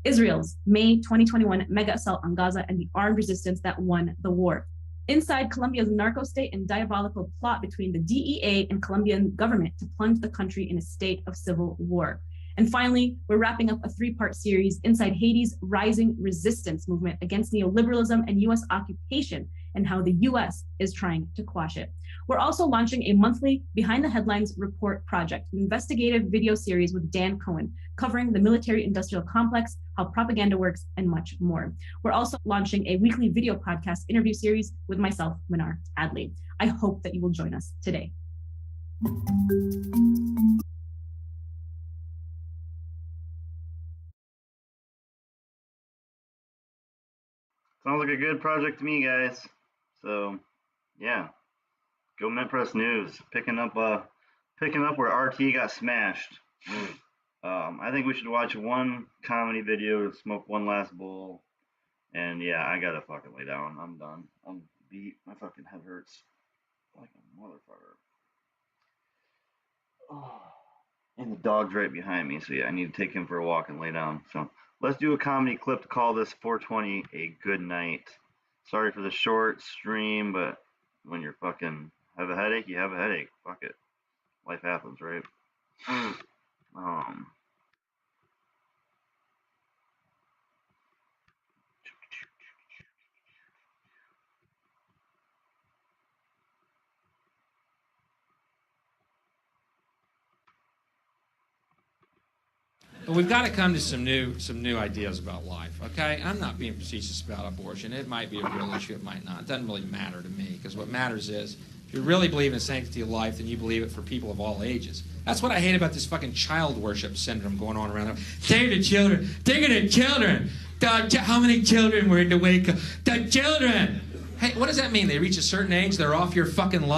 Israel's May 2021 mega assault on Gaza and the armed resistance that won the war. Inside Colombia's narco state and diabolical plot between the DEA and Colombian government to plunge the country in a state of civil war. And finally, we're wrapping up a 3-part series inside Haiti's rising resistance movement against neoliberalism and US occupation and how the US is trying to quash it. We're also launching a monthly Behind the Headlines report project, an investigative video series with Dan Cohen, covering the military-industrial complex, how propaganda works, and much more. We're also launching a weekly video podcast interview series with myself, Manar Adley. I hope that you will join us today. Sounds like a good project to me, guys. So, yeah, go Mint Press News, picking up where RT got smashed. I think we should watch one comedy video, smoke one last bowl, and yeah, I gotta fucking lay down. I'm done. I'm beat. My fucking head hurts like a motherfucker. Oh. And the dog's right behind me, so yeah, I need to take him for a walk and lay down. So let's do a comedy clip to call this 420 a good night. Sorry for the short stream, but when you're fucking have a headache, you have a headache. Fuck it. Life happens, right? But we've got to come to some new ideas about life, okay? I'm not being facetious about abortion. It might be a real issue, it might not. It doesn't really matter to me, because what matters is, if you really believe in sanctity of life, then you believe it for people of all ages. That's what I hate about this fucking child worship syndrome going on around. Take the children. Take the children. How many children were in the wake of the children? Hey, what does that mean? They reach a certain age, they're off your fucking life?